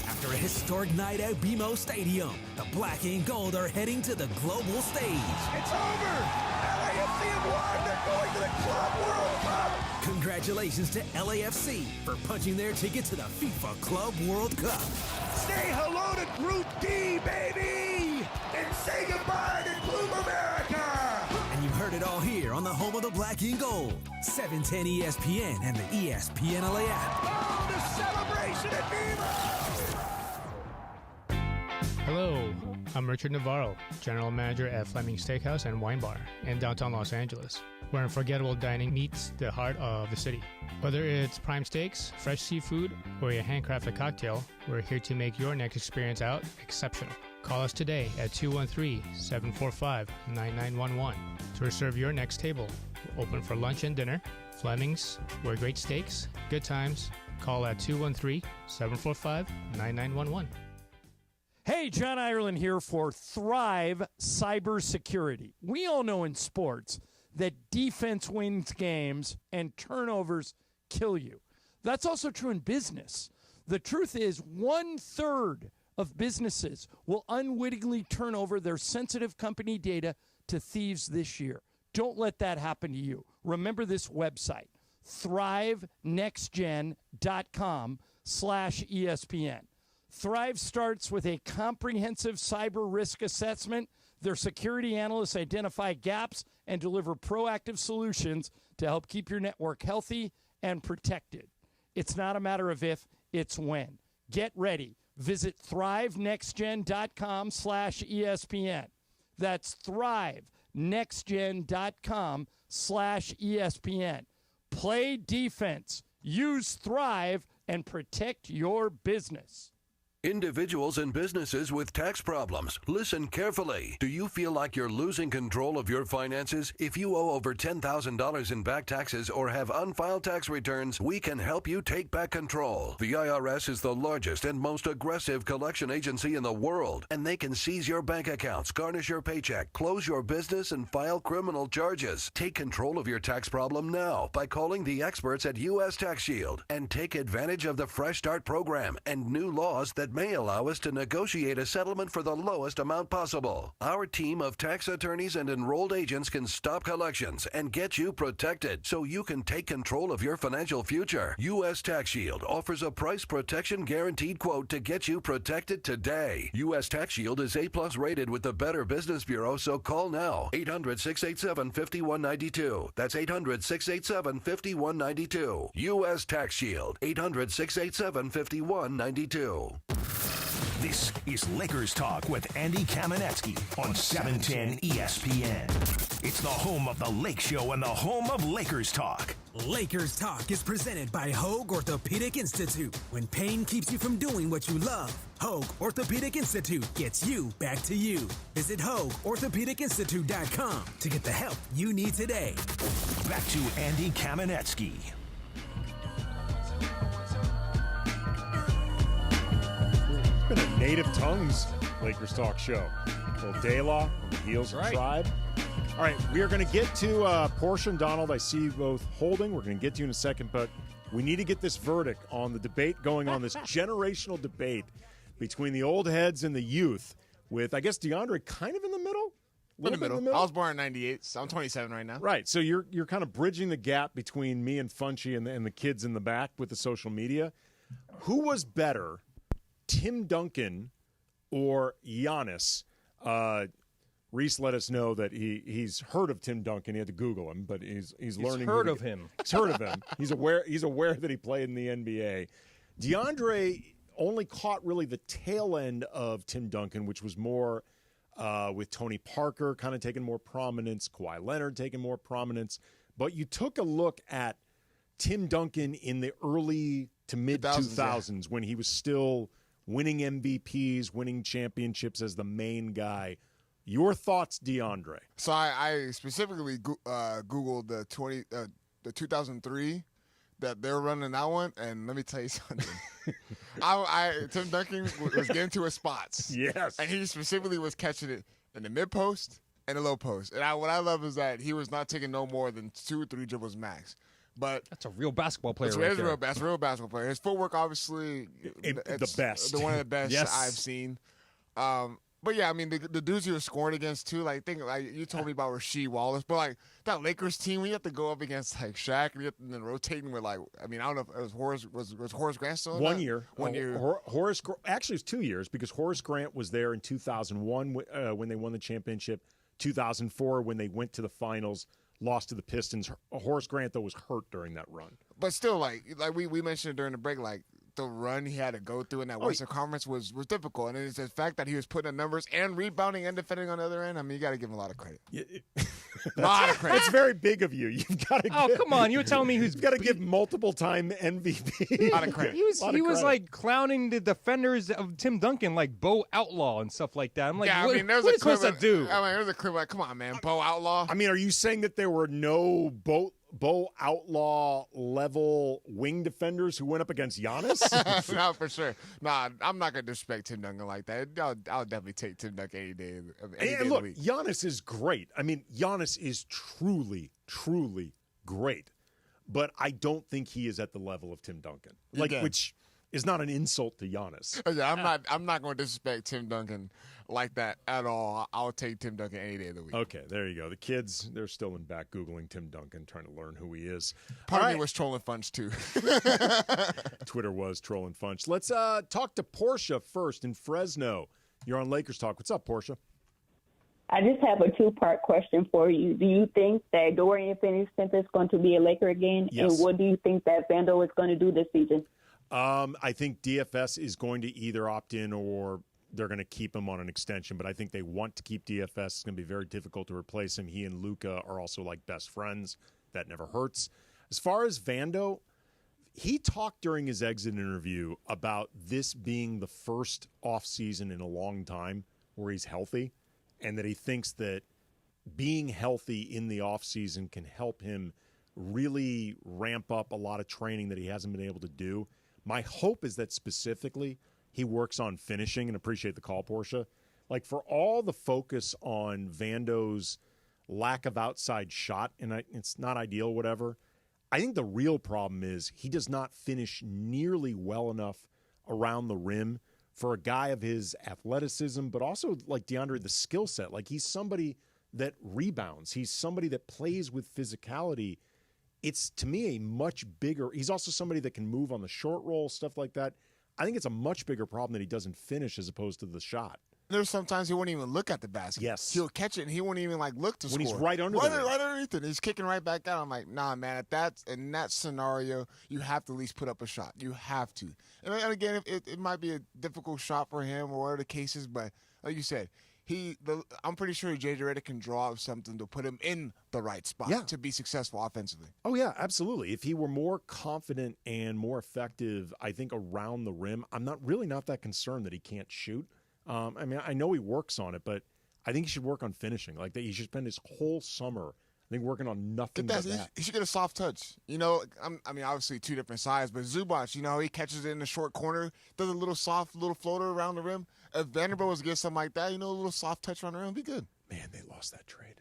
After a historic night at BMO Stadium, the black and gold are heading to the global stage. It's over! LAFC have won! They're going to the Club World Cup! Congratulations to LAFC for punching their ticket to the FIFA Club World Cup. Say hello to Group D, baby! And say goodbye to Gloom America! And you heard it all here on the home of the black and gold, 710 ESPN and the ESPN LA app. Oh, the celebration at BMO! Hello, I'm Richard Navarro, General Manager at Fleming Steakhouse and Wine Bar in downtown Los Angeles, where unforgettable dining meets the heart of the city. Whether it's prime steaks, fresh seafood, or your handcrafted cocktail, we're here to make your next experience out exceptional. Call us today at 213-745-9911 to reserve your next table. We're open for lunch and dinner. Fleming's, where great steaks, good times. Call at 213-745-9911. Hey, John Ireland here for Thrive Cybersecurity. We all know in sports that defense wins games and turnovers kill you. That's also true in business. The truth is 1/3 of businesses will unwittingly turn over their sensitive company data to thieves this year. Don't let that happen to you. Remember this website, thrivenextgen.com/ESPN. Thrive starts with a comprehensive cyber risk assessment. Their security analysts identify gaps and deliver proactive solutions to help keep your network healthy and protected. It's not a matter of if, it's when. Get ready. Visit thrivenextgen.com/ESPN. That's thrivenextgen.com/ESPN. Play defense. Use Thrive and protect your business. Individuals and businesses with tax problems, listen carefully. Do you feel like you're losing control of your finances? If you owe over $10,000 in back taxes or have unfiled tax returns, we can help you take back control. The IRS is the largest and most aggressive collection agency in the world, and they can seize your bank accounts, garnish your paycheck, close your business, and file criminal charges. Take control of your tax problem now by calling the experts at U.S. Tax Shield and take advantage of the Fresh Start program and new laws that may allow us to negotiate a settlement for the lowest amount possible. Our team of tax attorneys and enrolled agents can stop collections and get you protected so you can take control of your financial future. U.S. Tax Shield offers a price protection guaranteed quote to get you protected today. U.S. Tax Shield is A+ rated with the Better Business Bureau, so call now. 800-687-5192. That's 800-687-5192. U.S. Tax Shield. 800-687-5192. This is Lakers Talk with Andy Kamenetsky on 710 ESPN. It's the home of the Lake Show and the home of Lakers Talk. Lakers Talk is presented by Hoag Orthopedic Institute. When pain keeps you from doing what you love, Hoag Orthopedic Institute gets you back to you. Visit HoagOrthopedicInstitute.com to get the help you need today. Back to Andy Kamenetsky. It's been a Native Tongues Lakers Talk show. A little De La on the heels of Tribe. All right, we are going to get to Portia and Donald. I see you both holding. We're going to get to you in a second, but we need to get this verdict on the debate going on, this generational debate between the old heads and the youth, with, I guess, DeAndre kind of in the middle? In the middle. I was born in 98, so I'm 27 right now. Right, so you're kind of bridging the gap between me and Funchy and the kids in the back with the social media. Who was better, Tim Duncan or Giannis? Reese let us know that he's heard of Tim Duncan. He had to Google him, but he's learning. He's heard of him. He's heard of him. He's aware that he played in the NBA. DeAndre only caught really the tail end of Tim Duncan, which was more with Tony Parker kind of taking more prominence, Kawhi Leonard taking more prominence. But you took a look at Tim Duncan in the early to mid 2000s when he was still winning MVPs, winning championships as the main guy. Your thoughts, DeAndre? So I specifically Googled the 2003 that they're running that one, and let me tell you something. Tim Duncan was getting to his spots. Yes. And he specifically was catching it in the mid post and the low post. And what I love is that he was not taking no more than 2 or 3 dribbles max. But that's a real basketball player. That's a real basketball player. His footwork, obviously, the best. One of the best Yes. I've seen. But yeah, I mean the dudes he was scoring against too. Like you told me about Rasheed Wallace, but like that Lakers team, we have to go up against like Shaq, and then rotating with like I don't know if it was Horace Grant still in 1 that? year. 1 year. Horace actually it's 2 years because Horace Grant was there in 2001 when they won the championship. 2004 when they went to the finals, lost to the Pistons. Horace Grant though was hurt during that run. But still, like we mentioned it during the break, like the run he had to go through in that Western Conference was difficult. And it's the fact that he was putting in numbers and rebounding and defending on the other end. I mean, you got to give him a lot of credit. A lot of credit. That's very big of you. You've got to. Oh, come on! You were telling me you've got to give multiple-time MVP. A lot of credit. He was like clowning the defenders of Tim Duncan, like Bo Outlaw and stuff like that. I'm like, yeah, what, I mean, there's what a are you supposed to do? I mean, there's a clip like, come on, man, Bo Outlaw. I mean, are you saying that there were no Bo Outlaw level wing defenders who went up against Giannis? No, for sure. Nah, I'm not gonna disrespect Tim Duncan like that. I'll definitely take Tim Duncan any day of Look, the week. Giannis is great. I mean, Giannis is truly great, but I don't think he is at the level of Tim Duncan. Which is not an insult to Giannis. Yeah, I'm not going to disrespect Tim Duncan like that at all. I'll take Tim Duncan any day of the week. Okay, there you go. The kids, they're still in back Googling Tim Duncan, trying to learn who he is. Part of me was trolling Funch, too. Twitter was trolling Funch. Let's talk to Portia first in Fresno. You're on Lakers Talk. What's up, Portia? I just have a two-part question for you. Do you think that Dorian Finney-Smith is going to be a Laker again? Yes. And what do you think that Vando is going to do this season? I think DFS is going to either opt in or they're going to keep him on an extension, but I think they want to keep DFS. It's going to be very difficult to replace him. He and Luka are also like best friends. That never hurts. As far as Vando, he talked during his exit interview about this being the first offseason in a long time where he's healthy, and that he thinks that being healthy in the offseason can help him really ramp up a lot of training that he hasn't been able to do. My hope is that specifically he works on finishing, and appreciate the call, Portia. Like, for all the focus on Vando's lack of outside shot, and it's not ideal, whatever, I think the real problem is he does not finish nearly well enough around the rim for a guy of his athleticism, but also, like DeAndre, the skill set. Like, he's somebody that rebounds. He's somebody that plays with physicality. It's, to me, a much bigger – he's also somebody that can move on the short roll, stuff like that. I think it's a much bigger problem that he doesn't finish as opposed to the shot. There's sometimes he won't even look at the basket. Yes. He'll catch it, and he won't even, look to score. When he's right under right, the rim. right underneath it. He's kicking right back out. I'm like, nah, man, in that scenario, you have to at least put up a shot. You have to. And again, it might be a difficult shot for him or whatever the case is, but like you said, I'm pretty sure J.J. Redick can draw up something to put him in the right spot to be successful offensively. Oh, yeah, absolutely. If he were more confident and more effective, I think, around the rim, I'm not that concerned that he can't shoot. I mean, I know he works on it, but I think he should work on finishing. Like, that he should spend his whole summer, I think, working on nothing but that. He should get a soft touch. You know, I mean, obviously two different sides, but Zubac, you know, he catches it in the short corner, does a little soft little floater around the rim. If Vanderbilt was to get something like that, you know, a little soft touch around the rim would be good. Man, they lost that trade.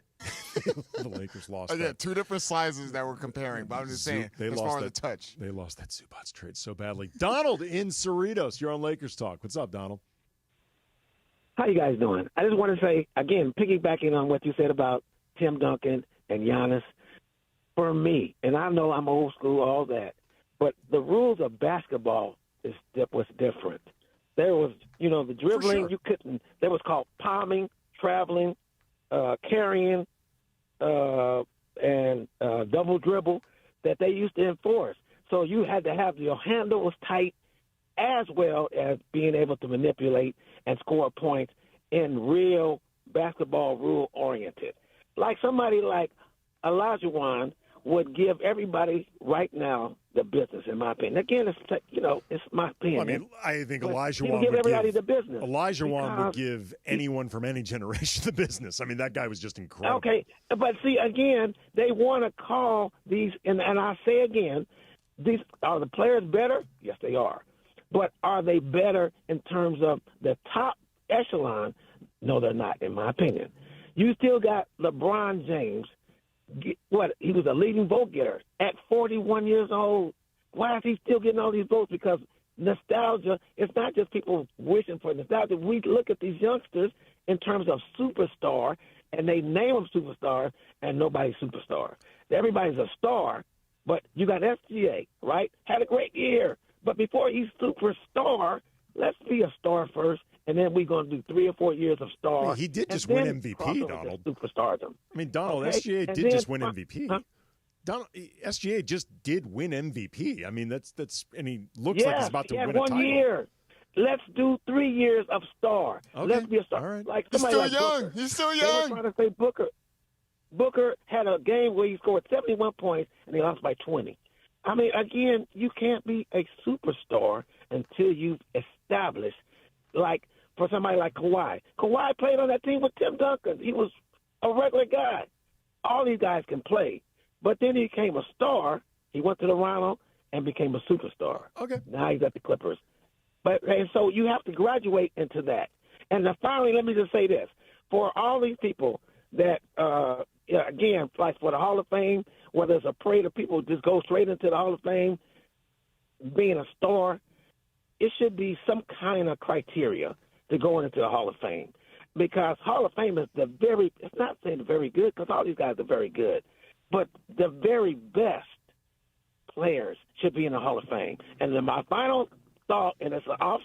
The Lakers lost that. Yeah, two different sizes that we're comparing, but I'm just saying, as far as the touch. They lost that Zubac trade so badly. Donald in Cerritos, you're on Lakers Talk. What's up, Donald? How you guys doing? I just want to say, again, piggybacking on what you said about Tim Duncan and Giannis, for me, and I know I'm old school, all that, but the rules of basketball was different. There was, you know, the dribbling, sure. You couldn't, that was called palming, traveling, carrying, and double dribble that they used to enforce. So you had to have your handles tight as well as being able to manipulate and score points in real basketball rule-oriented. Like somebody like Olajuwon would give everybody right now the business, in my opinion. Again, it's my opinion. Well, I mean, I think Olajuwon would give everybody the business. Olajuwon would give anyone from any generation the business. I mean, that guy was just incredible. Okay, but see, again, they want to call these, and I say again, these are the players better? Yes, they are. But are they better in terms of the top echelon? No, they're not, in my opinion. You still got LeBron James. He was a leading vote getter at 41 years old. Why is he still getting all these votes? Because nostalgia, it's not just people wishing for nostalgia. We look at these youngsters in terms of superstar, and they name them superstars, and nobody's superstar. Everybody's a star, but you got SGA, right? Had a great year. But before he's superstar, let's be a star first, and then we're going to do 3 or 4 years of star. He did just win MVP, Donald. Superstardom. I mean, Donald, okay? SGA And did just win MVP. SGA just did win MVP. I mean, that's and he looks like he's about to win a one title. year. Let's do 3 years of star. Okay. Let's be a star. All right. Like He's somebody still like young. Booker. He's still They young. were trying to say Booker had a game where he scored 71 points and he lost by 20. I mean, again, you can't be a superstar until you've established, like for somebody like Kawhi. Kawhi played on that team with Tim Duncan. He was a regular guy. All these guys can play. But then he became a star. He went to Toronto and became a superstar. Okay. Now he's at the Clippers. And so you have to graduate into that. And then finally, let me just say this. For all these people that, again, like for the Hall of Fame, whether it's a parade of people just go straight into the Hall of Fame, being a star, it should be some kind of criteria to go into the Hall of Fame. Because Hall of Fame is it's not saying the very good, because all these guys are very good, but the very best players should be in the Hall of Fame. And then my final thought, and it's off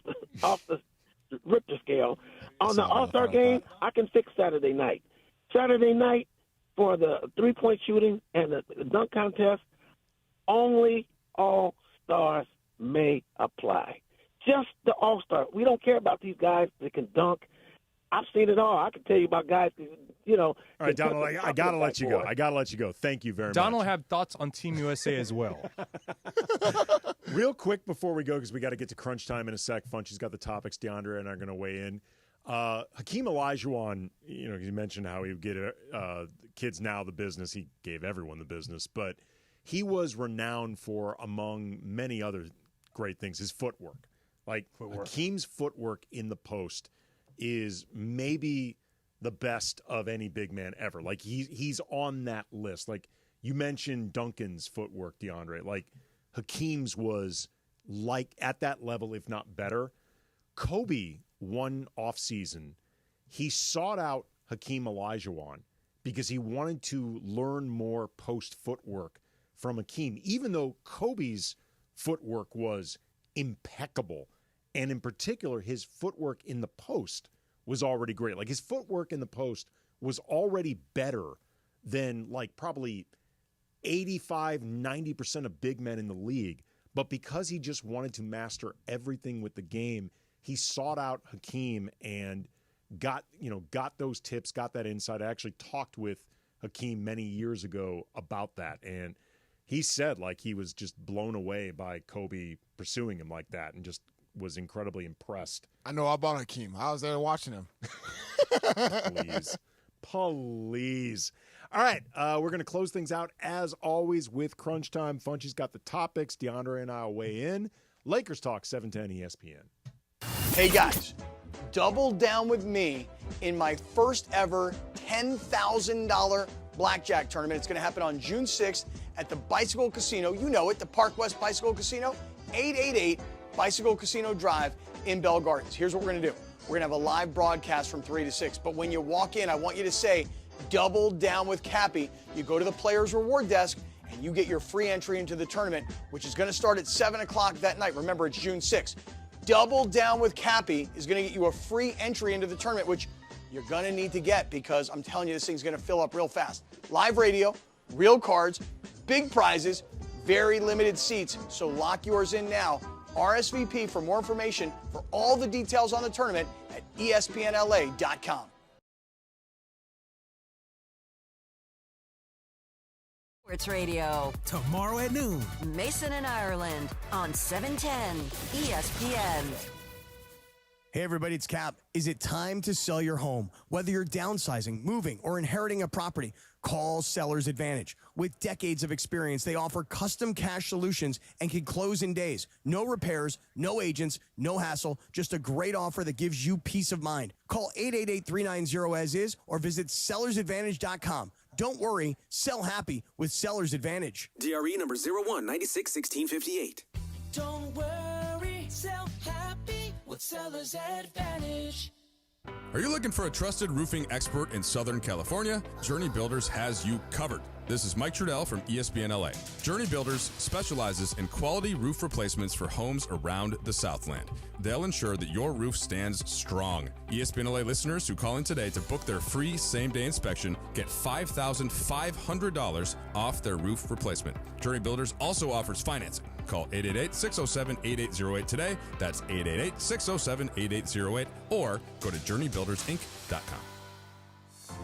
the Richter scale, on the All-Star game, I can fix Saturday night. Saturday night for the three-point shooting and the dunk contest, only All-Stars may apply. Just the All-Star. We don't care about these guys that can dunk. I've seen it all. I can tell you about guys, All right, Donald, I got to let you go. I got to let you go. Thank you very much. Donald have thoughts on Team USA as well. Real quick before we go, because we got to get to crunch time in a sec. Funchy's got the topics. DeAndre and I are going to weigh in. Hakeem Olajuwon, you mentioned how he would get kids now the business. He gave everyone the business, but he was renowned for, among many other great things, his footwork. Hakeem's footwork in the post is maybe the best of any big man ever. Like he's on that list. Like you mentioned Duncan's footwork, DeAndre. Like Hakeem's was like at that level, if not better. Kobe, one offseason, he sought out Hakeem Olajuwon because he wanted to learn more post footwork from Hakeem, even though Kobe's footwork was impeccable. And in particular, his footwork in the post was already great. Like his footwork in the post was already better than like probably 85, 90% of big men in the league. But because he just wanted to master everything with the game, he sought out Hakeem and got those tips, got that insight. I actually talked with Hakeem many years ago about that. And he said like he was just blown away by Kobe pursuing him like that and just was incredibly impressed. I know all about Hakeem. I was there watching him. Please. All right, we're going to close things out, as always, with Crunch Time. Funchy's got the topics. DeAndre and I will weigh in. Lakers Talk, 710 ESPN. Hey, guys, double down with me in my first ever $10,000 blackjack tournament. It's going to happen on June 6th at the Bicycle Casino. You know it, the Park West Bicycle Casino, 888 Bicycle Casino Drive in Bell Gardens. Here's what we're going to do. We're going to have a live broadcast from 3 to 6. But when you walk in, I want you to say, double down with Cappy. You go to the Players Reward Desk, and you get your free entry into the tournament, which is going to start at 7 o'clock that night. Remember, it's June 6th. Double down with Cappy is going to get you a free entry into the tournament, which you're going to need to get because I'm telling you, this thing's going to fill up real fast. Live radio, real cards, big prizes, very limited seats. So lock yours in now. RSVP for more information for all the details on the tournament at ESPNLA.com. Sports Radio. Tomorrow at noon. Mason and Ireland on 710 ESPN. Hey everybody, it's Cap. Is it time to sell your home? Whether you're downsizing, moving, or inheriting a property, call Seller's Advantage. With decades of experience, they offer custom cash solutions and can close in days. No repairs, no agents, no hassle, just a great offer that gives you peace of mind. Call 888-390-AS-IS or visit sellersadvantage.com. Don't worry, sell happy with Seller's Advantage. DRE number 01961658. Don't worry, sell happy with Seller's Advantage. Are you looking for a trusted roofing expert in Southern California? Journey Builders has you covered. This is Mike Trudell from ESPN LA. Journey Builders specializes in quality roof replacements for homes around the Southland. They'll ensure that your roof stands strong. ESPN LA listeners who call in today to book their free same-day inspection get $5,500 off their roof replacement. Journey Builders also offers financing. Call 888-607-8808 today. That's 888-607-8808. Or go to journeybuildersinc.com.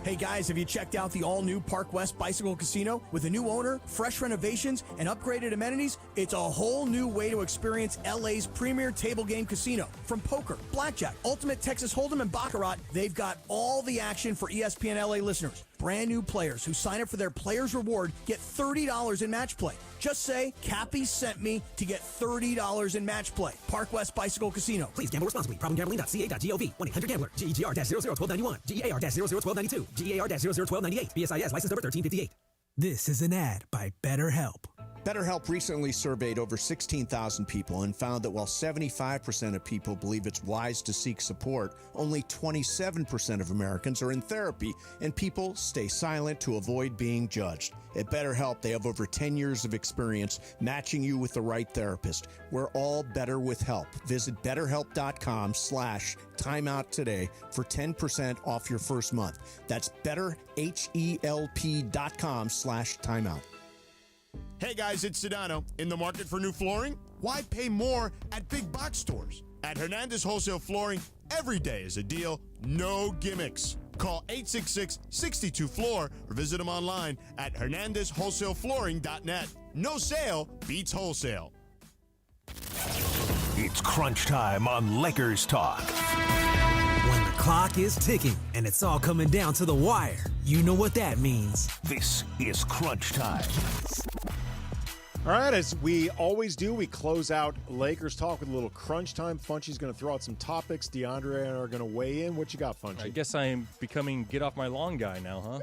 Hey guys, have you checked out the all-new Park West Bicycle Casino? With a new owner, fresh renovations, and upgraded amenities, it's a whole new way to experience LA's premier table game casino. From poker, blackjack, ultimate Texas Hold'em, and Baccarat, they've got all the action for ESPN LA listeners. Brand new players who sign up for their Players Reward get $30 in match play. Just say, Cappy sent me to get $30 in match play. Park West Bicycle Casino. Please gamble responsibly. Problemgambling.ca.gov. 1-800-GAMBLER. GEGR-001291. GAR-001292. GAR-001298. BSIS license number 1358. This is an ad by BetterHelp. BetterHelp recently surveyed over 16,000 people and found that while 75% of people believe it's wise to seek support, only 27% of Americans are in therapy, and people stay silent to avoid being judged. At BetterHelp, they have over 10 years of experience matching you with the right therapist. We're all better with help. Visit BetterHelp.com/timeout today for 10% off your first month. That's BetterHelp.com/timeout. Hey guys, it's Sedano. In the market for new flooring? Why pay more at big box stores? At Hernandez Wholesale Flooring, every day is a deal, no gimmicks. Call 866-62-FLOOR or visit them online at hernandezwholesaleflooring.net. No sale beats wholesale. It's crunch time on Lakers Talk. When the clock is ticking and it's all coming down to the wire, you know what that means. This is crunch time. All right, as we always do, we close out Lakers Talk with a little crunch time. Funchy's going to throw out some topics. DeAndre and I are going to weigh in. What you got, Funchy? I guess I am becoming get off my lawn guy now, huh?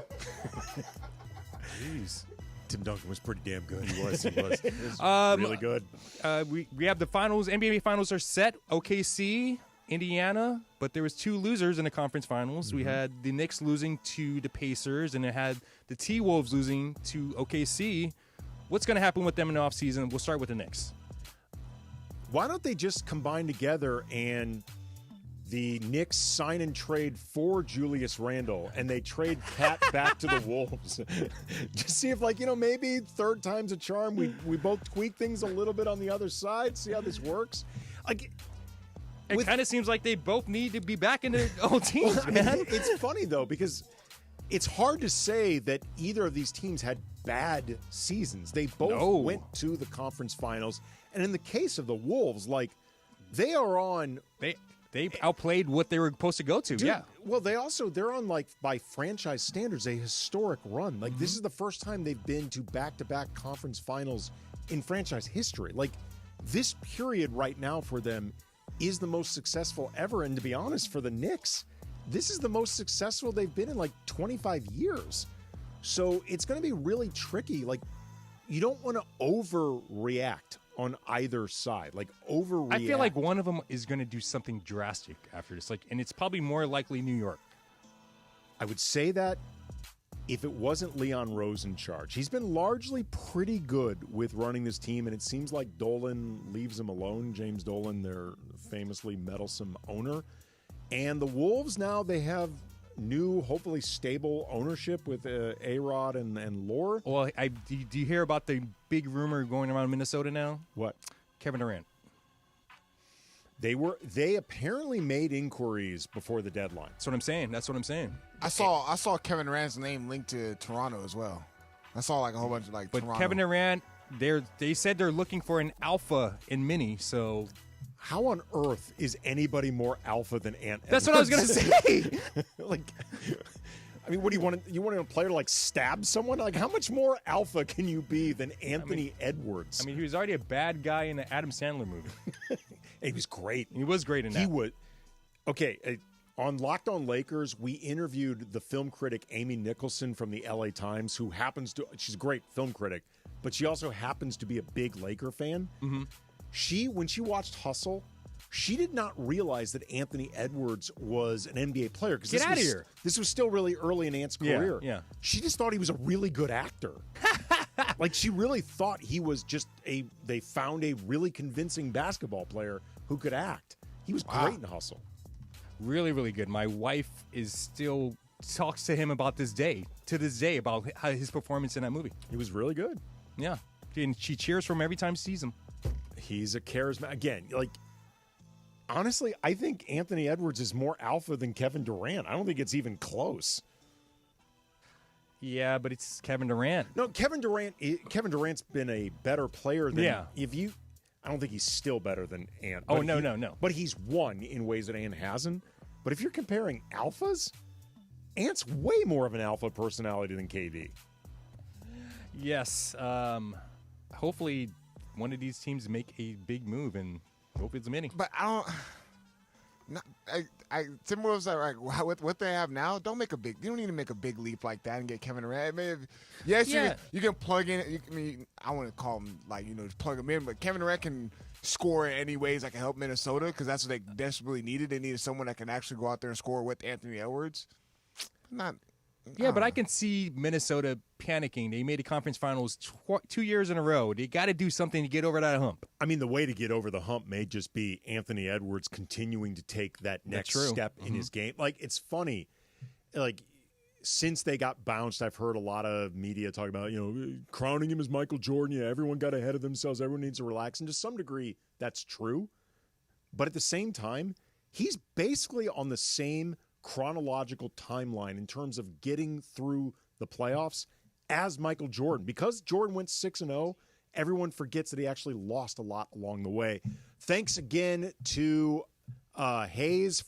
Jeez. Tim Duncan was pretty damn good. He was. He was really good. We have the finals. NBA finals are set. OKC, Indiana, but there was two losers in the conference finals. Mm-hmm. We had the Knicks losing to the Pacers, and it had the T-Wolves losing to OKC. What's going to happen with them in the offseason? We'll start with the Knicks. Why don't they just combine together and the Knicks sign and trade for Julius Randle, and they trade Cat back to the Wolves? Just see if, maybe third time's a charm. We both tweak things a little bit on the other side, see how this works. It kind of seems like they both need to be back in their old teams, man. It's funny, though, because it's hard to say that either of these teams had bad seasons. They both went to the conference finals. And in the case of the Wolves, they are on... They outplayed what they were supposed to go to, Dude, yeah. Well, they're on, by franchise standards, a historic run. This is the first time they've been to back-to-back conference finals in franchise history. This period right now for them is the most successful ever. And to be honest, for the Knicks, this is the most successful they've been in 25 years. So it's going to be really tricky. You don't want to overreact on either side. Overreact. I feel like one of them is going to do something drastic after this. And it's probably more likely New York. I would say that if it wasn't Leon Rose in charge. He's been largely pretty good with running this team, and it seems like Dolan leaves him alone. James Dolan, their famously meddlesome owner. And the Wolves now, they have new, hopefully stable ownership with A-Rod and Lore. Well, do you hear about the big rumor going around Minnesota now? What? Kevin Durant. They apparently made inquiries before the deadline. That's what I'm saying. I saw Kevin Durant's name linked to Toronto as well. I saw a whole bunch of But Toronto. Kevin Durant, they said they're looking for an alpha in Mini, so... How on earth is anybody more alpha than Ant? That's what I was going to say. What do you want? You want a player to stab someone? How much more alpha can you be than Anthony Edwards? He was already a bad guy in the Adam Sandler movie. He was great. He was great in that. He would. Okay, on Locked On Lakers, we interviewed the film critic Amy Nicholson from the LA Times, who she's a great film critic, but she also happens to be a big Laker fan. Mm-hmm. When she watched Hustle, She did not realize that Anthony Edwards was an NBA player. Get out of here. This was still really early in Ant's career. Yeah. She just thought he was a really good actor. Like, she really thought he was just they found a really convincing basketball player who could act. He was great in Hustle. Really, really good. My wife still talks to him to this day, about his performance in that movie. He was really good. Yeah. And she cheers for him every time she sees him. He's a charisma. Again, like, honestly, I think Anthony Edwards is more alpha than Kevin Durant. I don't think it's even close. Yeah, but it's Kevin Durant. No, Kevin Durant's been a better player than I don't think he's still better than Ant. Oh, no. But he's won in ways that Ant hasn't. But if you're comparing alphas, Ant's way more of an alpha personality than KD. Yes. Hopefully one of these teams make a big move, and hopefully it's Minnie. But I don't. Timberwolves are like what they have now. Don't make a big. You don't need to make a big leap like that and get Kevin Durant. You can plug in. I want to call him plug him in, but Kevin Durant can score in any ways that can help Minnesota because that's what they desperately needed. They needed someone that can actually go out there and score with Anthony Edwards. But I can see Minnesota panicking. They made the conference finals 2 years in a row. They got to do something to get over that hump. I mean, the way to get over the hump may just be Anthony Edwards continuing to take that next step in his game. Like, it's funny. Like, since they got bounced, I've heard a lot of media talking about, crowning him as Michael Jordan. Yeah, everyone got ahead of themselves. Everyone needs to relax. And to some degree, that's true. But at the same time, he's basically on the same chronological timeline in terms of getting through the playoffs as Michael Jordan. Because Jordan went 6-0, everyone forgets that he actually lost a lot along the way. Thanks again to Haize